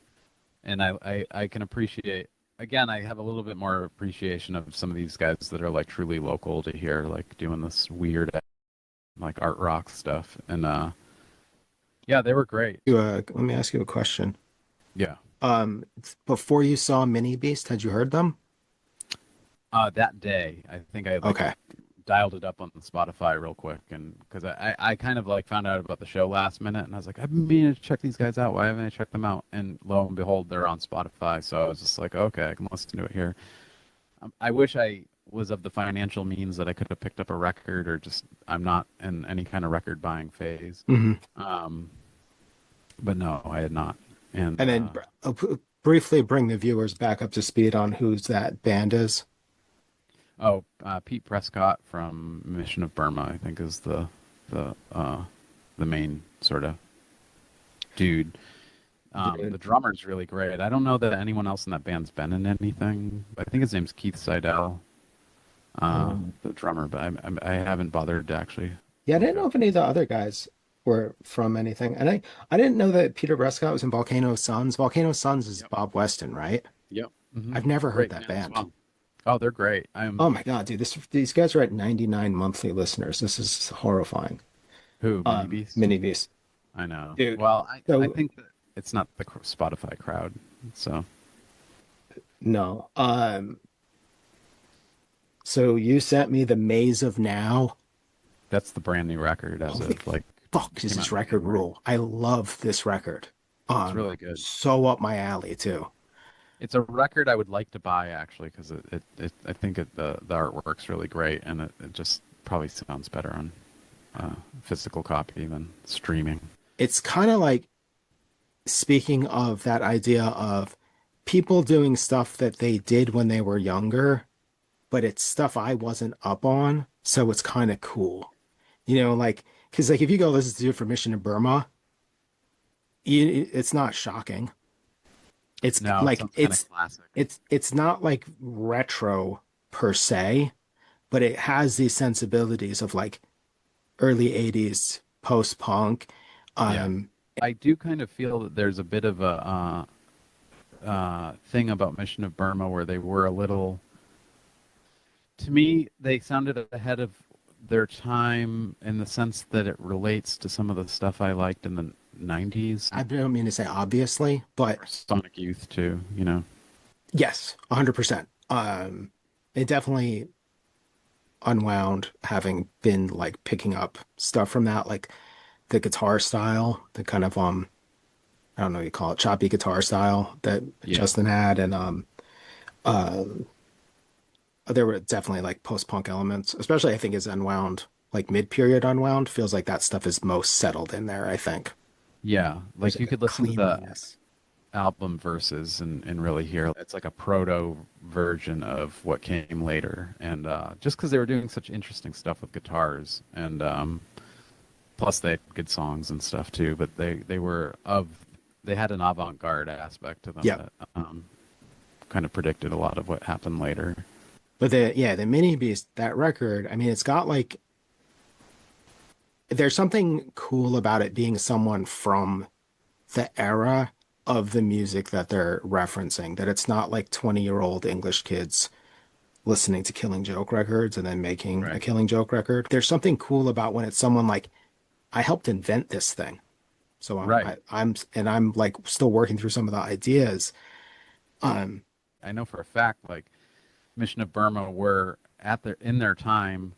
and I can appreciate. Again, I have a little bit more appreciation of some of these guys that are like truly local to here, like doing this weird like art rock stuff, and yeah, they were great. Let me ask you a question. Yeah. Before you saw Mini Beast, had you heard them? That day, I think I like Okay. dialed it up on Spotify real quick, and because I kind of like found out about the show last minute, and I was like, I've been meaning to check these guys out. Why haven't I checked them out? And lo and behold, they're on Spotify. So I was just like, okay, I can listen to it here. I wish I was of the financial means that I could have picked up a record, or just I'm not in any kind of record buying phase. Hmm. Um, but no, I had not. And And then briefly bring the viewers back up to speed on who's that band is. Pete Prescott from Mission of Burma, I think, is the main sort of dude. Dude. The drummer's really great. I don't know that anyone else in that band's been in anything. I think his name's Keith Seidel. the drummer, but I haven't bothered to actually Yeah, I look didn't know up. if any of the other guys were from anything. And I didn't know that Peter Prescott was in Volcano Suns. Volcano Suns is Yep. Bob Weston, right? Yep. I've never heard Great that band as band. well. Oh, they're great. Oh my God, dude, these guys are at 99 monthly listeners. This is horrifying. Who? Mini Beast? Mini Beast. I know. Dude. Well, I So think that it's not the Spotify crowd. So no. So you sent me the Maze of Now. that's the brand new record as Holy of like fuck, does came out this in record January. rule? I love this record. It's really good. So up my alley too. It's a record I would like to buy actually because I think the artwork's really great and it just probably sounds better on physical copy than streaming. It's kind of like speaking of that idea of people doing stuff that they did when they were younger, but it's stuff I wasn't up on, so it's kind of cool. Like, because like if you go listen to it for Mission to Burma, it's not shocking. It's No, it like sounds kind of classic. it's not like retro per se, but it has these sensibilities of like early 80s post-punk. Yeah. Um, I do kind of feel that there's a bit of a thing about Mission of Burma where they were a little, to me, they sounded ahead of their time in the sense that it relates to some of the stuff I liked in the 90s I don't mean to say obviously, but or Sonic Youth too, you know? yes, 100%. It definitely unwound having been like picking up stuff from that, like the guitar style, the kind of I don't know what you call it, choppy guitar style that Yeah. Justin had, and uh, there were definitely like post-punk elements, especially I think as Unwound, like mid-period Unwound, feels like that stuff is most settled in there, I think. Yeah. There's Like you like a could listen to the cleanliness. album verses and really hear it's like a proto version of what came later. And just because they were doing such interesting stuff with guitars and plus they had good songs and stuff too, but they had an avant-garde aspect to them Yeah. that kind of predicted a lot of what happened later. But the Mini Beast, that record, I mean, it's got like there's something cool about it being someone from the era of the music that they're referencing, that it's not like 20-year-old English kids listening to Killing Joke records and then making a Right. Killing Joke record. There's something cool about when it's someone like, I helped invent this thing. So Right. I'm like still working through some of the ideas. Um, I know for a fact, like Mission of Burma were at their in their time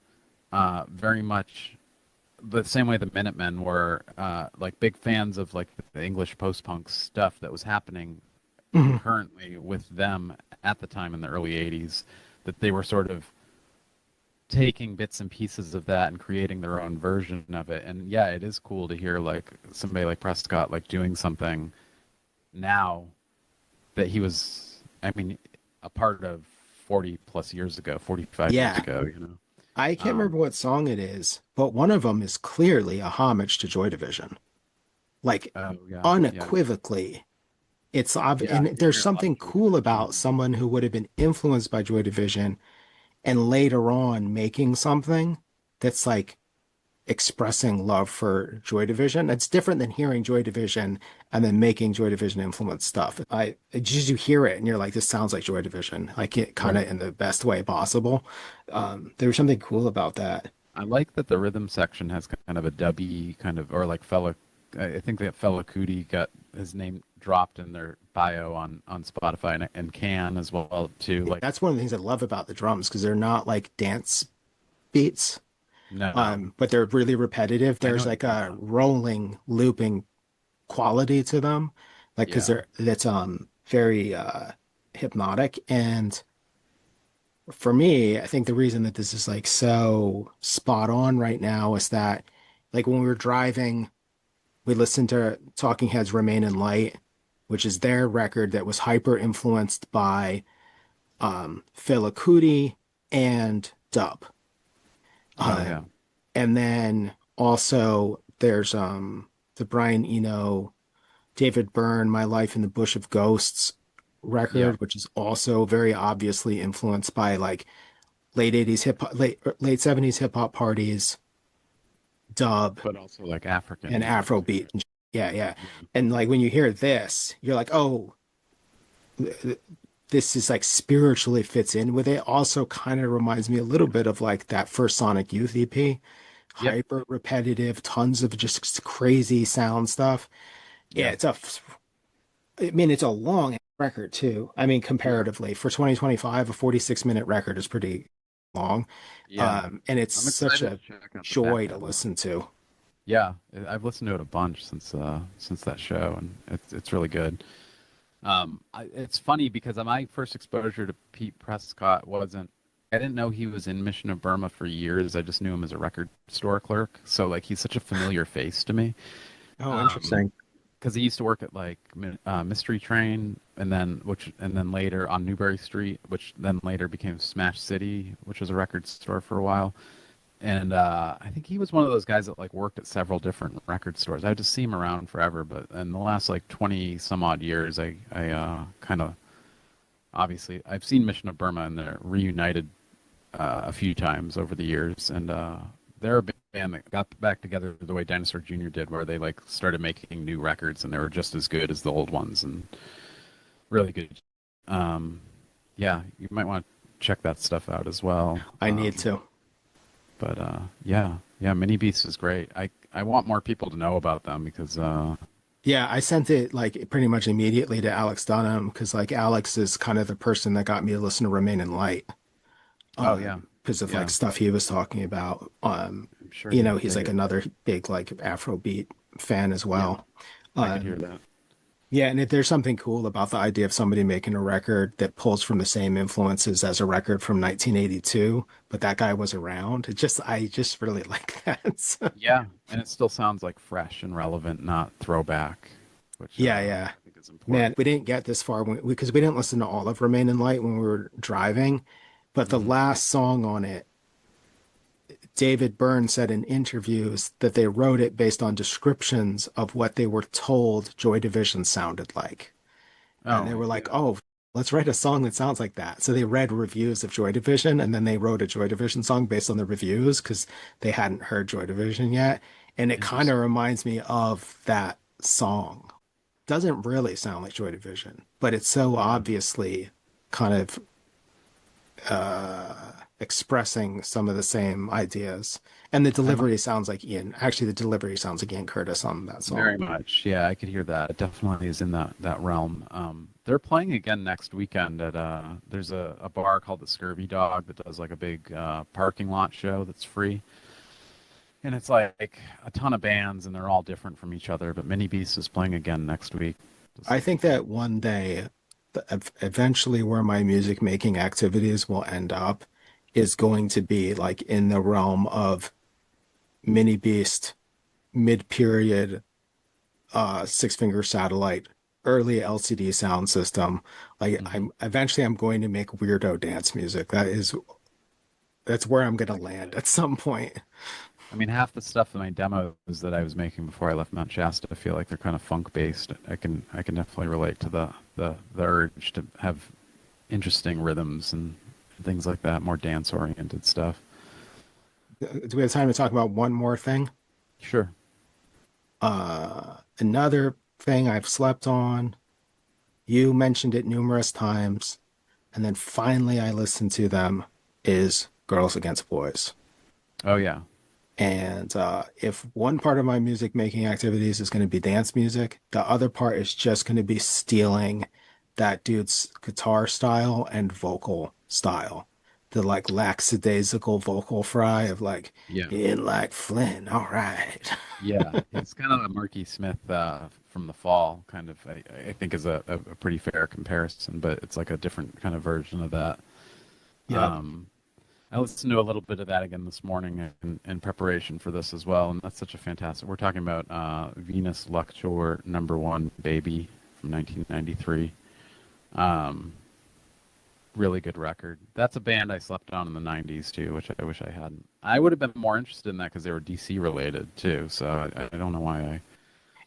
very much the same way the Minutemen were like big fans of like the English post-punk stuff that was happening mhm. concurrently with them at the time in the early 80s, that they were sort of taking bits and pieces of that and creating their own version of it. And yeah, it is cool to hear like somebody like Prescott like doing something now that he was, I mean, a part of 40 plus years ago, 45 years Yeah, ago, you know. I can't Um, remember what song it is, but one of them is clearly a homage to Joy Division. Like oh yeah, yeah. unequivocally, Yeah, and I do there's hear a lot of something Joy cool about Division. someone who would have been influenced by Joy Division and later on making something that's like expressing love for Joy Division. It's different than hearing Joy Division and then making Joy Division influence stuff. It just you hear it and you're like, this sounds like Joy Division, like it kind of Right. in the best way possible. There was something cool about that. I like that the rhythm section has kind of a dubby kind of, or like fella. I think that fella Cootie got his name dropped in their bio on Spotify and Can as well too. Like, That's one of the things I love about the drums because they're not like dance beats, no, but they're really repetitive. I know There's what you're like talking a about. rolling, looping quality to them, like because Yeah, they're that's very hypnotic. And for me, I think the reason that this is like so spot on right now is that like when we were driving, we listened to Talking Heads' Remain in Light, which is their record that was hyper influenced by Fela Kuti and dub. oh yeah, Um, and then also there's the Brian Eno, David Byrne, My Life in the Bush of Ghosts yeah, record, which is also very obviously influenced by like late 80s hip hop, late 70s hip hop parties, dub, but also like African and music Afro too, beat. right? Yeah, yeah. Yeah. And like when you hear this, you're like, oh, this is like spiritually fits in with it. Also, kind of reminds me a little bit of like that first Sonic Youth EP, Yep. hyper repetitive, tons of just crazy sound stuff. Yeah, Yeah. I mean, it's a long record too. I mean, Yeah. comparatively for 2025, a 46-minute record is pretty long. Yeah. And it's I'm such excited a to check out the back joy to catalog. listen to. Yeah, I've listened to it a bunch since that show, and it's really good. It's funny because my first exposure to Pete Prescott wasn't. I didn't know he was in Mission of Burma for years. I just knew him as a record store clerk. So like he's such a familiar face to me. Oh, Um, interesting. because he used to work at like Mystery Train, and then later on Newbury Street, which then later became Smash City, which was a record store for a while. And I think he was one of those guys that like worked at several different record stores. I just see him around forever, but in the last like 20 some odd years, I kind of obviously I've seen Mission of Burma and they're reunited a few times over the years, and they're a band that got back together the way Dinosaur Jr. did, where they like started making new records and they were just as good as the old ones and really good. Um, yeah, you might want to check that stuff out as well. I need to. But yeah, yeah, Mini Beast is great. I want more people to know about them because Yeah, I sent it like pretty much immediately to Alex Dunham because like Alex is kind of the person that got me to listen to Remain in Light, oh yeah, because of like yeah, stuff he was talking about. I'm sure he would He's dig like it. another big like Afrobeat fan as Yeah, well. I could hear Um, that. yeah, and if there's something cool about the idea of somebody making a record that pulls from the same influences as a record from 1982, but that guy was around. I just really like that. So, Yeah, and it still sounds like fresh and relevant, not throwback, which yeah, I yeah. think is Man, important. we didn't get this far because we didn't listen to all of Remain in Light when we were driving, but the Hmm. last song on it, David Byrne said in interviews that they wrote it based on descriptions of what they were told Joy Division sounded like. And they Oh were like, yeah, oh, let's write a song that sounds like that. So they read reviews of Joy Division and then they wrote a Joy Division song based on the reviews because they hadn't heard Joy Division yet. And it kind of interesting. reminds me of that song. Doesn't really sound like Joy Division, but it's so Yeah, obviously kind of expressing some of the same ideas. And the I might delivery sounds like Ian. Actually, the delivery sounds like Ian Curtis on that song. very much. Yeah, I could hear that. It definitely is in that realm. They're playing again next weekend at there's a bar called the Scurvy Dog that does like a big parking lot show that's free. And it's like a ton of bands, and they're all different from each other. But Mini Beast is playing again next week. Just I looking think that forward. one day, eventually, where my music making activities will end up is going to be like in the realm of Mini Beast, mid-period, six finger satellite, early LCD sound system. Like Hmm. I'm going to make weirdo dance music. That's where I'm gonna I could see land it. at some point. I mean, half the stuff in my demos that I was making before I left Mount Shasta, I feel like they're kind of funk based. I can definitely relate to the urge to have interesting rhythms and things like that, more dance oriented stuff. Do we have time to talk about one more thing? Sure. Another thing I've slept on. You mentioned it numerous times, and then finally I listened to them is Girls Against Boys. Oh yeah. And if one part of my music making activities is going to be dance music, the other part is just going to be stealing that dude's guitar style and vocal style. The like lackadaisical vocal fry of like, Yeah. in like Flynn, all right. Yeah. It's kind of a Marky Smith from the fall, kind of. I think is a pretty fair comparison, but it's like a different kind of version of that. Yep. Um, I listened to a little bit of that again this morning in preparation for this as well, and that's such a fantastic. We're talking about Venus Luxure Number One Baby from 1993. Um, really good record. That's a band I slept on in the 90s too, which I wish I hadn't. I would have been more interested in that because they were DC related too, so I don't know why I.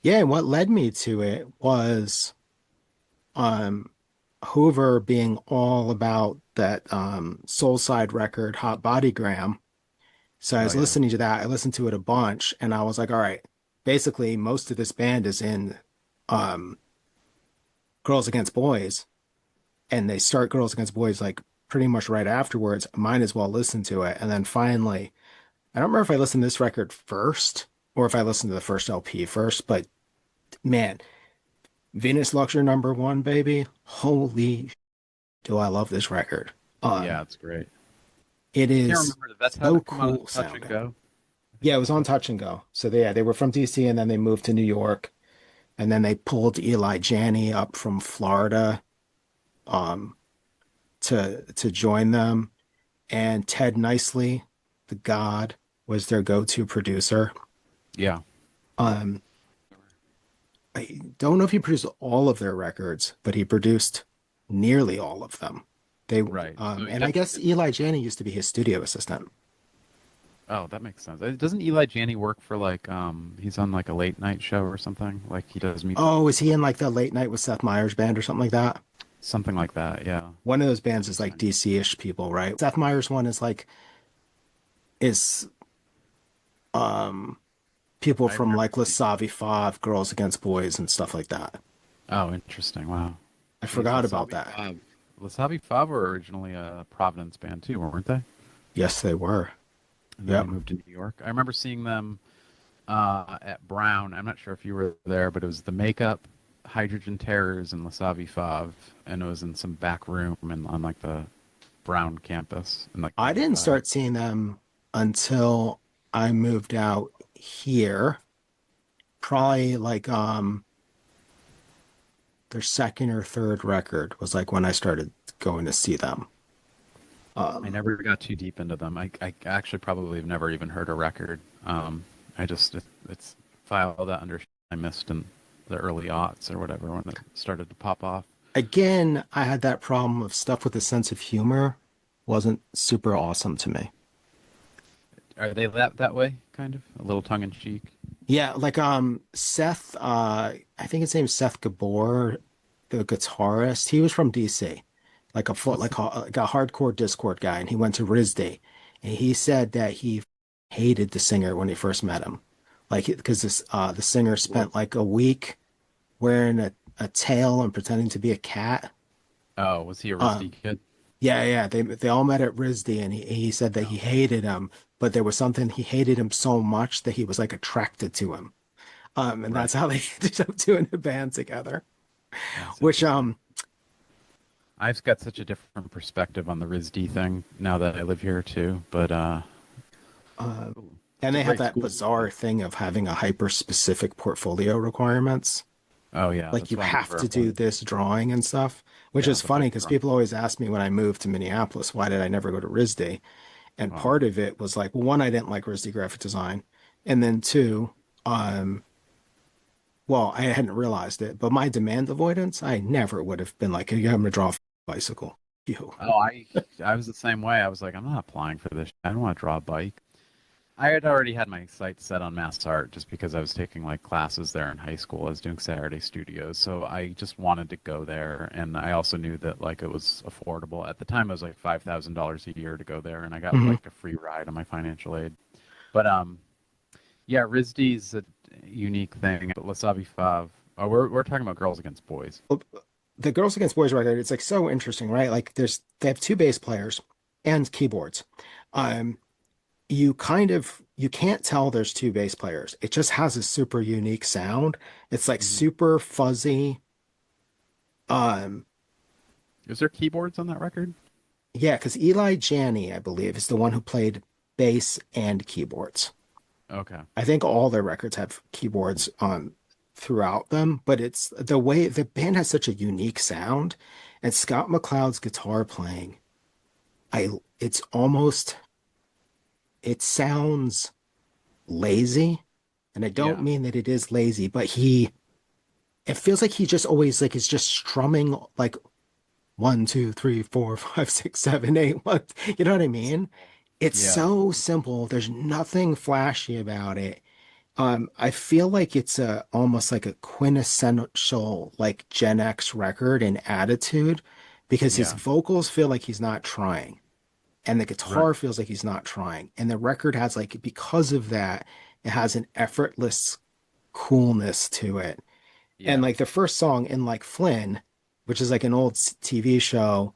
Yeah, and what led me to it was um Hoover being all about that Soul Side record, Hot Bodygram. So I Oh was yeah. listening to that. I listened to it a bunch, and I was like, all right, basically most of this band is in um, Girls Against Boys, and they start Girls Against Boys like pretty much right afterwards. Might as well listen to it. And then finally, I don't remember if I listened to this record first or if I listened to the first LP first, but man, Venus Luxure #1, baby. Holy, do I love this record. Yeah, Um, it's great. it Can't is remember. Did that so come out on cool Touch and sounding. Go? I think Yeah, it it was was on Touch. Touch and Go. So they were from DC and then they moved to New York and then they pulled Eli Janney up from Florida um to join them. And Ted Nicely, the God, was their go-to producer. Yeah. Um, I don't know if he produced all of their records, but he produced nearly all of them. They Right. So he and I doesn't. guess Eli Janney used to be his studio assistant. Oh, that makes sense. Doesn't Eli Janney work for like he's on like a late night show or something? Like he does Meet the Oh, is he in like the Late Night with Seth Meyers band or something like that? something like that. Yeah. One of those bands is like Interesting. DC-ish people, right? Seth Meyers one is like is um people I've from never like seen. Lasavi Five, Girls Against Boys and stuff like that. Oh, interesting. Wow. I Geez, forgot about that. Wasabi Five were originally a Providence band too, weren't they? Yes, they were. And then they Yep. moved to New York. I remember seeing them at Brown. I'm not sure if you were there, but it was the Makeup, Hydrogen Terrors, and Wasabi Five, and it was in some back room and on like the Brown campus in like I didn't '95. start seeing them until I moved out here. Probably like their second or third record was like when I started going to see them. I Um, never got too deep into them. I actually probably have never even heard a record. I just it's file that under I missed in the early aughts or whatever when it started to pop off. Again, I had that problem of stuff with a sense of humor wasn't super awesome to me. Are they that way, kind of a little tongue in cheek? Yeah, like Seth, I think his name's Seth Gabor, the guitarist. He was from DC, like a foot What's the, like a hardcore Discord guy, and he went to RISD, and he said that he hated the singer when he first met him, like because this the singer what? spent like a week wearing a tail and pretending to be a cat. Oh, was he a RISD Um, kid? yeah, they all met at RISD, and he said that he Oh, hated him, but there was something he hated him so much that he was like attracted to him. And right. that's how they ended up doing a band together. That's Which interesting. I've got such a different perspective on the RISD thing now that I live here too. But uh, and it's a they have great that school. bizarre thing of having a hyper specific portfolio requirements. Oh yeah, Like that's you why I have never to do applied. this drawing and stuff, which Yeah, is the funny bike because drawing. people always ask me when I moved to Minneapolis, why did I never go to RISD? And Wow. part of it was like, well, one, I didn't like RISD graphic design, and then two, well, I hadn't realized it, but my demand avoidance, I never would have been like, yeah, I'm gonna draw a bicycle. You. Oh, I was the same way. I was like, I'm not applying for this. I don't want to draw a bike. I had already had my sights set on mass art just because I was taking like classes there in high school. I was doing Saturday studios, so I just wanted to go there, and I also knew that like it was affordable. At the time, it was like $5,000 a year to go there, and I got Mhm. like a free ride on my financial aid. But yeah, RISD's a unique thing. But Wasabi Five. Oh, we're talking about Girls Against Boys. The Girls Against Boys record, it's like so interesting, right? Like they have two bass players and keyboards. Um, you can't tell there's two bass players. It just has a super unique sound. It's like Hmm. super fuzzy. Um, Is there keyboards on that record? yeah, because Eli Janney, I believe, is the one who played bass and keyboards. Okay. I think all their records have keyboards on throughout them, but it's the way the band has such a unique sound, and Scott McCloud's guitar playing. I it's almost it sounds lazy, and I don't Yeah. mean that it is lazy, but he it feels like he just always like is just strumming like 1, 2, 3, 4, 5, 6, 7, 8, 1. You know what I mean? Simple. It's Yeah. so simple. There's nothing flashy about it. I feel like it's a almost like a quintessential like Gen X record in attitude because his Yeah. vocals feel like he's not trying and the Right. guitar feels like he's not trying. And the record has like because of that, it has an effortless coolness to it. And Yeah. like the first song in like Flynn, which is like an old TV show,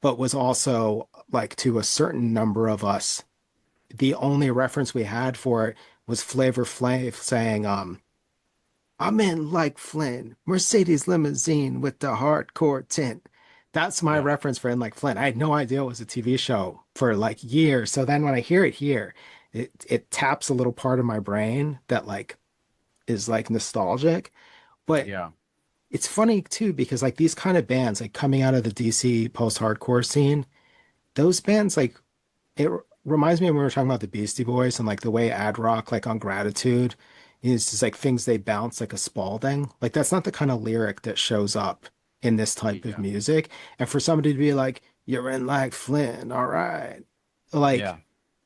but was also like to a certain number of us, the only reference we had for it was Flavor Flav saying, I'm in like Flynn, Mercedes limousine with the hardcore tint. That's my Yeah. reference for In Like Flynn. I had no idea it was a TV show for like years. So then when I hear it here, it taps a little part of my brain that like is like nostalgic. But Yeah. it's funny too because like these kind of bands like coming out of the DC post-hardcore scene, those bands like it reminds me when we were talking about the Beastie Boys and like the way ad rock, like on Gratitude, is just like things they bounce like a Spalding. Like that's not the kind of lyric that shows up in this type of Yeah. music. And for somebody to be like, "You're in like Flynn, all right," like Yeah.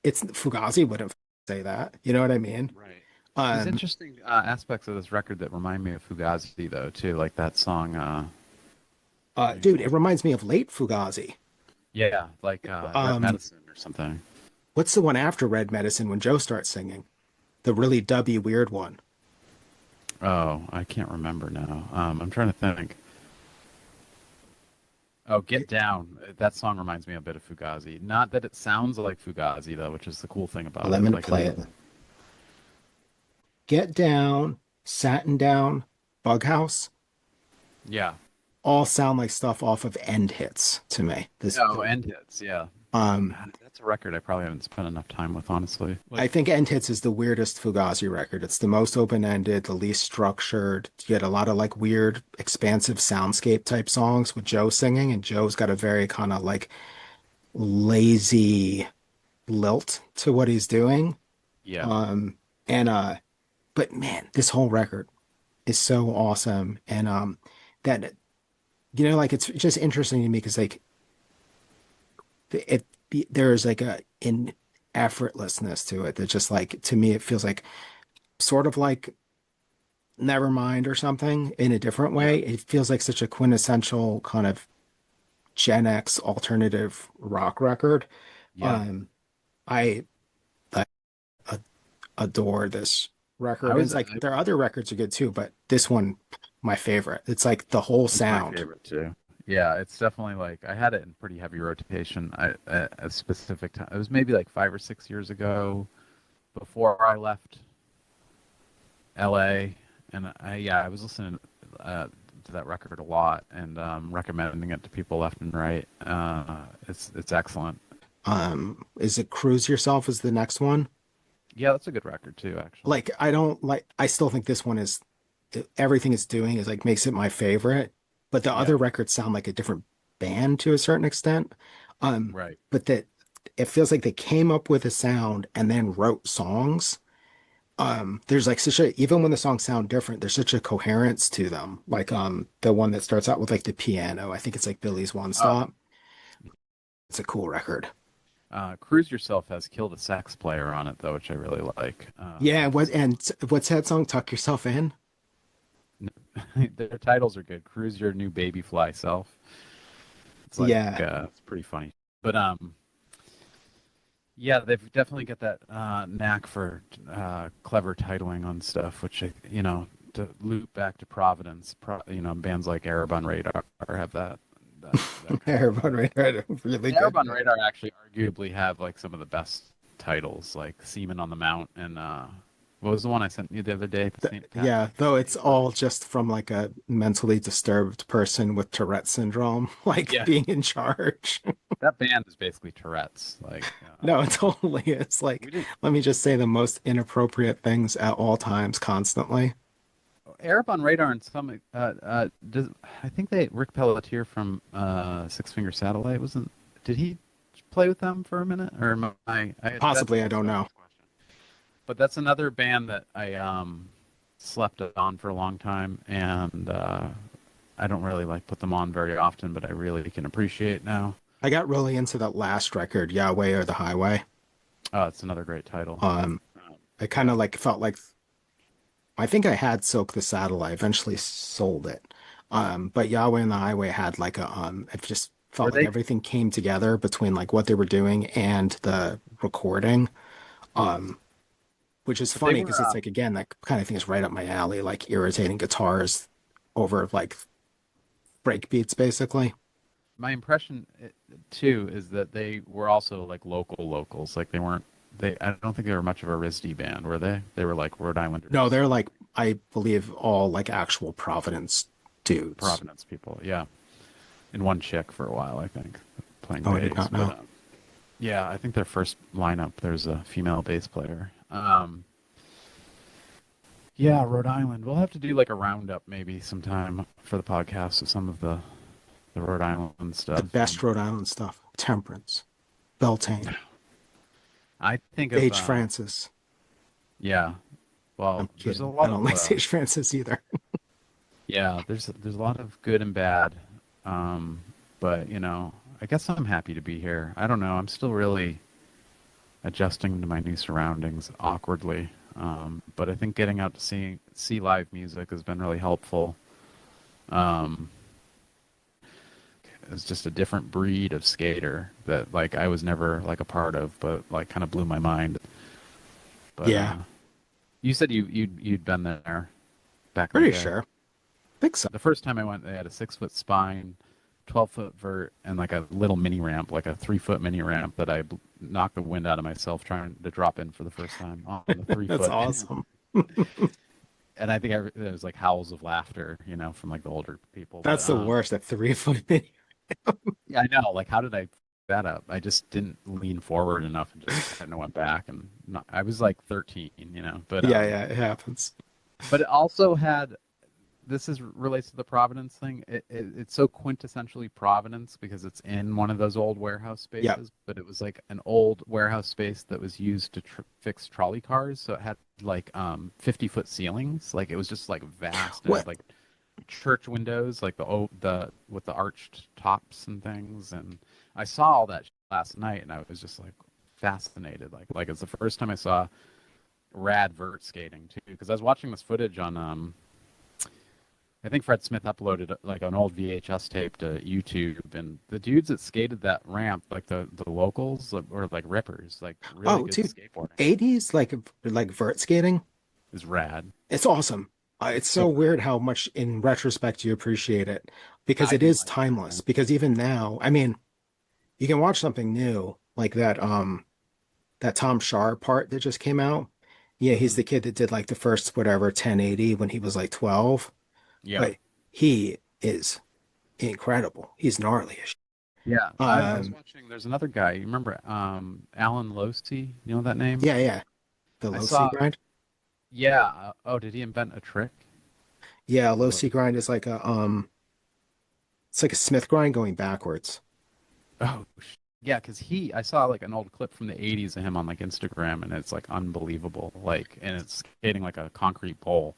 it's Fugazi wouldn't say that. You know what I mean? Right. There's Um, interesting aspects of this record that remind me of Fugazi, though, too. Like that song. What do you dude, it call it? reminds me of late Fugazi. Yeah, like Red Um, Medicine or something. what's the one after Red Medicine when Joe starts singing? The really dubby weird one. Oh, I can't remember now. I'm trying to think. Oh, Get Down. That song reminds me a bit of Fugazi. Not that it sounds like Fugazi though, which is the cool thing about Let it. me Like play it. Get Down, Satin Down, Bug House yeah. all sound like stuff off of End Hits to me. This, Oh, End Hits. Yeah. um, That's a record I probably haven't spent enough time with, honestly. I Like, think End Hits is the weirdest Fugazi record. It's the most open-ended, the least structured. You get a lot of like weird, expansive soundscape type songs with Joe singing, and Joe's got a very kind of like lazy lilt to what he's doing. yeah. Um, and but man, this whole record is so awesome, and that like it's just interesting to me because like it there's like a in effortlessness to it that just like to me it feels like sort of like Nevermind or something in a different Yeah. way. It feels like such a quintessential kind of Gen X alternative rock record. Yeah. Um, I, I adore this I record. And was, it's like their other records are good too, but this one, my favorite. It's like the whole it's my sound. favorite too. Yeah, it's definitely like I had it in pretty heavy rotation. At a specific time. It was maybe like 5 or 6 years ago before I left LA, and I was listening to that record a lot and recommending it to people left and right. It's excellent. Is it Cruise Yourself is the next one? Yeah, that's a good record too, actually. Like I don't like I still think this one is everything it's doing is like makes it my favorite, but the Yeah, other records sound like a different band to a certain extent. Um, right. but that it feels like they came up with a sound and then wrote songs. There's like such a even when the songs sound different, there's such a coherence to them. Like the one that starts out with like the piano, I think it's like Billy's One Oh, Stop. It's a cool record. Cruise Yourself has Kill the Sex Player on it though, which I really like. Yeah, Which what is and what's that song? Tuck Yourself In? their titles are good. Cruise Your New Baby Fly Self. It's like Yeah. it's pretty funny. But yeah, they've definitely got that knack for clever titling on stuff, which to loop back to Providence, bands like Arab on Radar have that kind of. Everyone right, really Arab good. on Radar actually arguably have like some of the best titles, like Seaman on the Mount and what was the one I sent you the other day? The Saint Yeah, Patrick though it's Skateboarding. all just from like a mentally disturbed person with Tourette syndrome, like Yeah, being in charge. that band is basically Tourette's. Like No, it totally is. we Like, did let me just say the most inappropriate things at all times, constantly. Arab on Radar and some I think they Rick Pelletier from Six Finger Satellite wasn't did he play with them for a minute or that's Possibly, I don't also out know. of the question. But that's another band that I slept on for a long time and I don't really like put them on very often, but I really can appreciate now. I got really into that last record, Yahweh or the Highway. Oh, it's another great title. Um, Um, I kind of like felt like I think I had Silk the Saddle. I eventually sold it. But Yahweh and the Highway had like a it just felt Were like they? everything came together between like what they were doing and the recording. Um, which is But they funny were. because it's like again that kind of thing is right up my alley, like irritating guitars over like break beats basically. My impression too is that they were also like locals. Like they weren't. They. I don't think they were much of a RISD band, were they? They were like Rhode No, Islanders, they're like I believe all like actual Providence dudes. Providence people. Yeah, and one chick for a while, I think, playing Oh, I did bass. not But know. yeah, I think their first lineup there's a female bass player. Yeah, Rhode Island. We'll have to do like a roundup maybe sometime for the podcast of some of the Rhode Island The stuff. best Rhode Island stuff. Temperance, Beltane, I think of Sage Francis. yeah. Well, I'm there's a kidding. I lot don't of like Sage Francis either. yeah, there's a lot of good and bad. Um, but I guess I'm happy to be here. I don't know. I'm still really adjusting to my new surroundings awkwardly. But I think getting out to see live music has been really helpful. Um, it's just a different breed of skater that like I was never like a part of, but like kind of blew my mind. But Yeah, you said you'd been there back in the pretty day. sure. Think so. The first time I went, they had a 6 foot spine, 12-foot vert, and like a little mini ramp, like a 3 foot mini ramp that I knocked the wind out of myself trying to drop in for the first time on the three That's foot. awesome. And I think there was like howls of laughter, from like the older people. But That's the worst. A 3 foot mini. yeah, I know. Like, how did I f- that up? I just didn't lean forward enough and just kind of went back. And I was like 13, but Yeah, yeah, it happens. it also had this is relates to the Providence thing. It's so quintessentially Providence because it's in one of those old warehouse Yep. spaces, but it was like an old warehouse space that was used to fix trolley cars. So it had like 50-foot ceilings. Like it was just like vast. It had What? like church windows, like the with the arched tops and things. And I saw all that last night, and I was just like fascinated. Like it's the first time I saw rad vert skating too, because I was watching this footage on I think Fred Smith uploaded like an old VHS tape to YouTube, and the dudes that skated that ramp, like the locals, were like rippers, like really Oh, good dude. skateboarding. 80s like vert skating. Is rad. It's awesome. It's so So weird how much in retrospect you appreciate it because I it do is like that. timeless. Yeah. Because even now, I mean, you can watch something new like that Tom Shaw part that just came out. Yeah, he's Hmm. the kid that did like the first whatever 1080 when he was like 12, Yeah. but he is incredible. He's gnarly as shit. Yeah. I was Um, watching. There's another guy. You remember Alan Losey? You know that name? yeah, yeah. The I low C saw. grind. Yeah. Oh, did he invent a trick? Yeah, low Lo- C grind is like a it's like a Smith grind going backwards. Oh, yeah. Because I saw like an old clip from the '80s of him on like Instagram, and it's like unbelievable. Like, and it's skating like a concrete pole,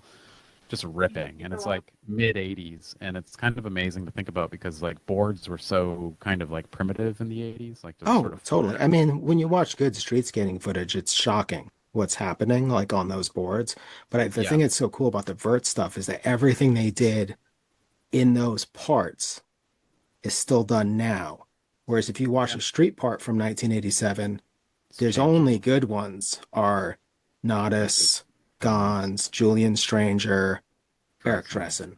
just ripping, and it's like mid 80s, and it's kind of amazing to think about because like boards were so kind of like primitive in the 80s, like just sort Oh, of totally. flat. I mean, when you watch good street skating footage, it's shocking what's happening like on those boards. But the Yeah. thing that's so cool about the vert stuff is that everything they did in those parts is still done now. Whereas if you watch Yeah. a street part from 1987, It's there's changed. only good ones are Like the Nodis, Gons. Gons, Julian Stranger, Eric Dressen. Dressen.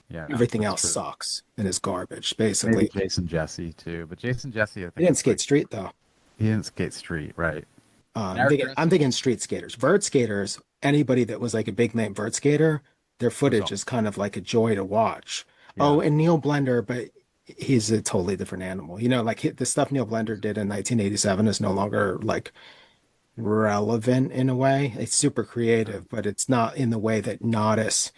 Yeah, Everything that's else true. sucks and is garbage, Maybe basically. Jason Jesse too, but Jason Jesse, I He think didn't was like skate street though. he didn't skate street, right? And Eric I'm Dressen thinking street skaters. Vert skaters, anybody that was like a big name vert skater, their was footage all. is kind of like a joy to watch. Yeah. Oh, and Neil Blender, but he's a totally different animal. Like the stuff Neil Blender did in 1987 is no longer like relevant in a way. It's super Uh, creative, but it's not in the way that Nodis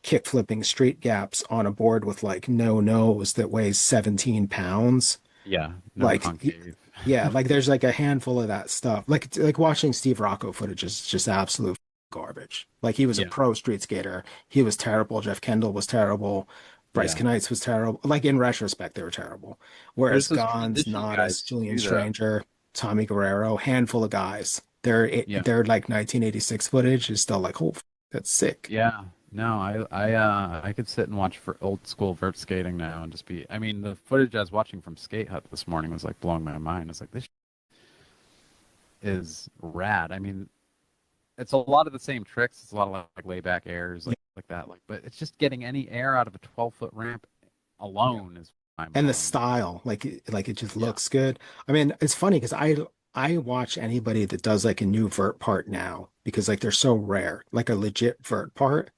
kick flipping street gaps on a board with like no nose that weighs 17 pounds. yeah, no Like, concave. yeah, like there's like a handful of that stuff. Like watching Steve Rocco footage is just absolute garbage. Like he was a Yeah. pro street skater. He was terrible. Jeff Kendall was terrible. Bryce Yeah. Kanights was terrible. Like in retrospect, they were terrible. There's Whereas those Gons, transition Nodis, guys Julian too though. Stranger, Tommy Guerrero, handful of guys. Yeah. They're like 1986 footage is still like, oh, That's sick. Yeah. No, I could sit and watch for old school vert skating now and just be. I mean, the footage I was watching from Skate Hut this morning was like blowing my mind. It's like this is rad. I mean, it's a lot of the same tricks. It's a lot of like layback airs, Yeah. like that. Like, but it's just getting any air out of a 12-foot ramp alone is mind And the blowing. style, like it just Yeah. looks good. I mean, it's funny because I watch anybody that does like a new vert part now because like they're so rare, like a legit vert part.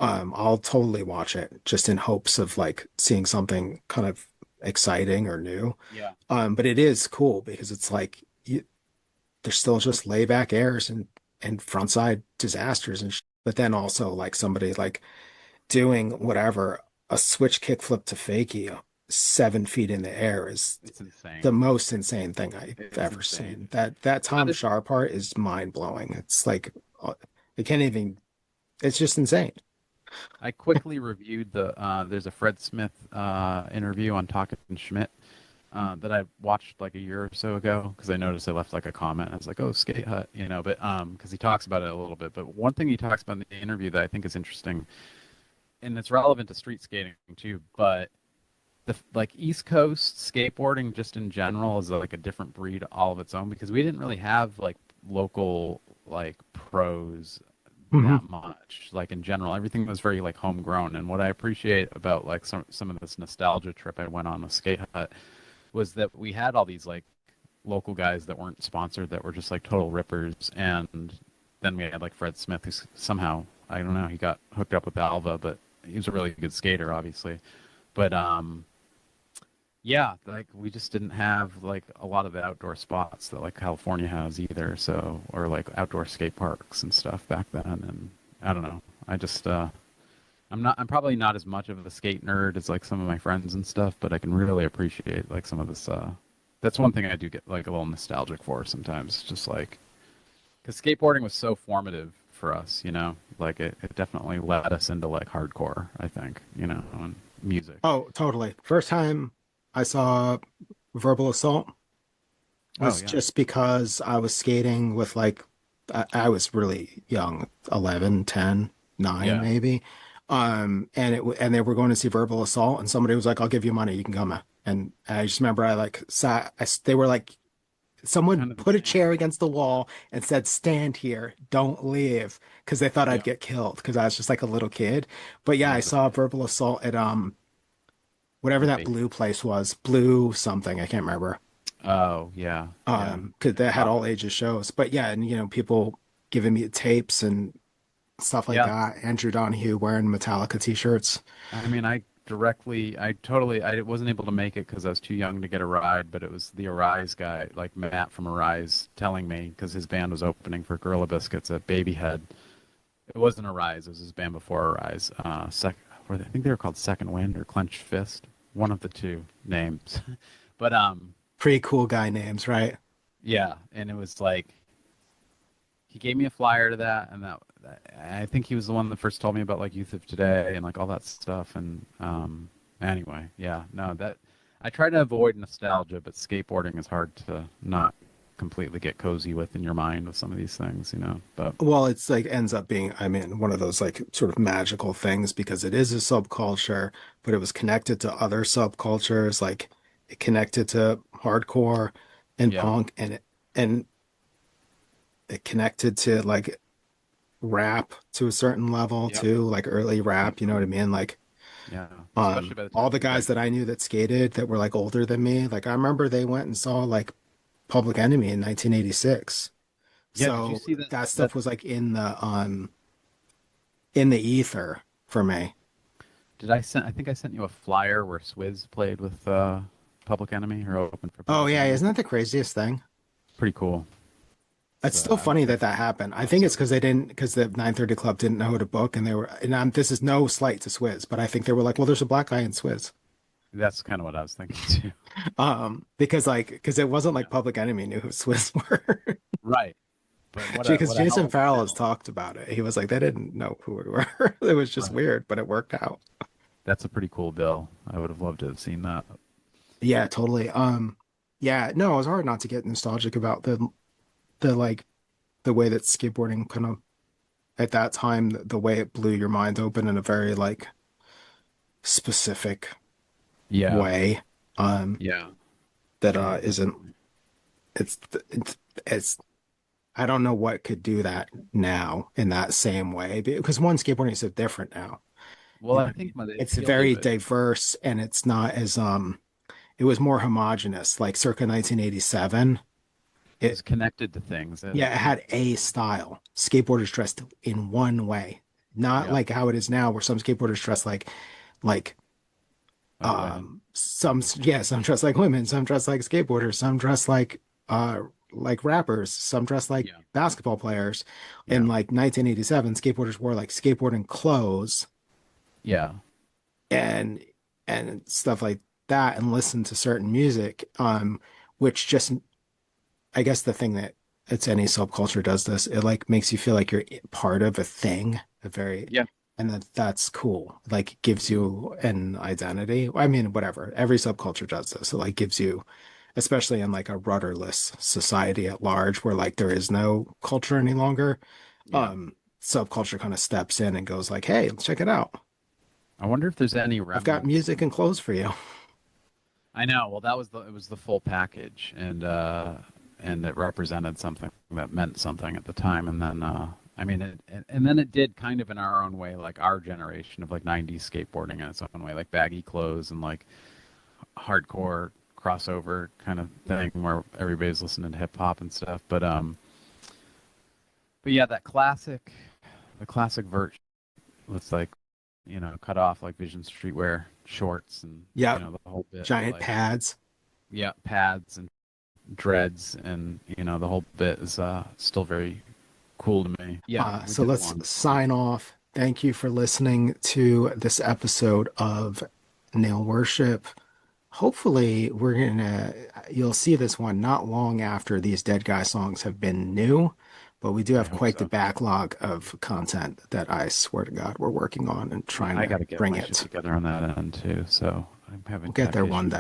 I'll totally watch it just in hopes of like seeing something kind of exciting or new. Yeah. But it is cool because it's like there's still just layback airs and frontside disasters and but then also like somebody like doing whatever a switch kickflip to fakie 7 feet in the air is It's the insane. most insane thing I've It's ever insane. seen. That But Tom Shaw part is mind blowing. It's like it can't even. It's just insane. I quickly reviewed there's a Fred Smith interview on Talkin' Schmidt that I watched like a year or so ago because I noticed I left like a comment. I was like, "Oh, Skate Hut," but because he talks about it a little bit. But one thing he talks about in the interview that I think is interesting, and it's relevant to street skating too, but the like East Coast skateboarding just in general is like a different breed all of its own because we didn't really have like local like pros Hmm. that much like in general everything was very like homegrown and what I appreciate about like some of this nostalgia trip I went on with Skate Hut was that we had all these like local guys that weren't sponsored that were just like total rippers and then we had like Fred Smith who somehow I don't know he got hooked up with Alva but he was a really good skater obviously but yeah, like we just didn't have like a lot of the outdoor spots that like California has either. So, or like outdoor skate parks and stuff back then. And I don't know. I'm probably not as much of a skate nerd as like some of my friends and stuff, but I can really appreciate like some of this. That's one thing I do get like a little nostalgic for sometimes. Just like, because skateboarding was so formative for us, like it definitely led us into like hardcore, I think, and music. Oh, totally. First time I saw Verbal Assault Oh, was yeah. just because I was skating with like I was really young, 11, 10, 9 Yeah. maybe. And they were going to see Verbal Assault and somebody was like, "I'll give you money, you can come." And I just remember I like sat they were like someone Kind of put a insane. chair against the wall and said, "Stand here, don't leave," because they thought I'd Yeah. get killed because I was just like a little kid. But yeah, I Was it saw Verbal Assault at whatever the that bait? blue place was, blue something, I can't remember. Oh, yeah. Yeah. Because they had Rock. all ages shows. But yeah, and people giving me tapes and stuff like Yeah. that. Andrew Donahue wearing Metallica t-shirts. I mean, I wasn't able to make it because I was too young to get a ride, but it was the Arise guy, like Matt from Arise, telling me because his band was opening for Gorilla Biscuits at Babyhead. It wasn't Arise, it was his band before Arise. I think they were called Second Wind or Clenched Fist, one of the two names. But Pretty cool guy names, right? yeah, and it was like he gave me a flyer to that, and I think he was the one that first told me about like Youth of Today and like all that stuff. And anyway, yeah, no, that I try to avoid nostalgia, but skateboarding is hard to not completely get cozy with in your mind with some of these things. But Well, it's like ends up being, I mean, one of those like sort of magical things because it is a subculture, but it was connected to other subcultures, like it connected to hardcore and yeah, punk and it connected to like rap to a certain level yep, too, like early rap, you know what I definitely, mean? Like yeah, especially by the all time the you guys guys that I came. knew that skated that were like older than me, like I remember they went and saw like Public Enemy in 1986. Yeah, did you So see that? that That stuff was like in the ether for me. did I send? I think I sent you a flyer where Swizz played with Public Enemy or opened for Oh Public yeah, Enemy. isn't that the craziest thing? Pretty cool. It's So still I was funny that thinking that happened. I that's think so it's because cool. they didn't because the 930 Club didn't know who to book and they were and this is no slight to Swizz, but I think they were like, well, there's a black guy in Swizz. That's kind of what I was thinking too. Because it wasn't Yeah. like Public Enemy knew who Swizz were. Right. But Because what a hell Jason of a Farrell has bill. talked about it. He was like, they didn't know who we were. It was just Right. weird, but it worked out. That's a pretty cool bill. I would have loved to have seen that. Yeah, totally. Yeah, no, it was hard not to get nostalgic about the like the way that skateboarding kind of at that time, the way it blew your mind open in a very like specific Yeah, way, um, yeah, that yeah, isn't definitely. it's it's I don't know what could do that now in that same way because one, skateboarding is so different now. Well, You know I what I think mean? the It's appeal to very it, diverse and it's not as it was more homogenous like circa 1987. it was It connected to things. Yeah, it had a style. Skateboarders dressed in one way, not Yeah, like how it is now where some skateboarders dress like women. some dress like women, some dress like skateboarders, some dress like rappers, some dress like Yeah, basketball players. In yeah, like 1987, skateboarders wore like skateboarding clothes yeah, and stuff like that and listened to certain music, which just I guess the thing that it's any subculture does this, it like makes you feel like you're part of a thing, a very, yeah, and that's cool. Like it gives you an identity. I mean, whatever. Every subculture does this. It like gives you, especially in like a rudderless society at large where like there is no culture any longer, yeah. subculture kind of steps in and goes like, hey, let's check it out. I wonder if there's any I've got remnants. music and clothes for you. I know. Well, that was it was the full package, and it represented something that meant something at the time. And then I mean, and then it did kind of in our own way, like our generation of like '90s skateboarding in its own way, like baggy clothes and like hardcore crossover kind of thing, where everybody's listening to hip hop and stuff. But yeah, the classic vert with like cut off like Vision Streetwear shorts and Yep. the whole bit, Giant like pads. yeah, pads and dreads, and the whole bit is still very cool to me. Yeah, we So did a let's long sign off. Thank you for listening to this episode of Nail Worship. Hopefully, you'll see this one not long after these Dead Guy songs have been new, but we do I have hope quite the so. backlog of content that I swear to God we're working on and Yeah, trying I to got to get bring my shit it. together on that end too, so I We'll haven't get tech there one issues. day.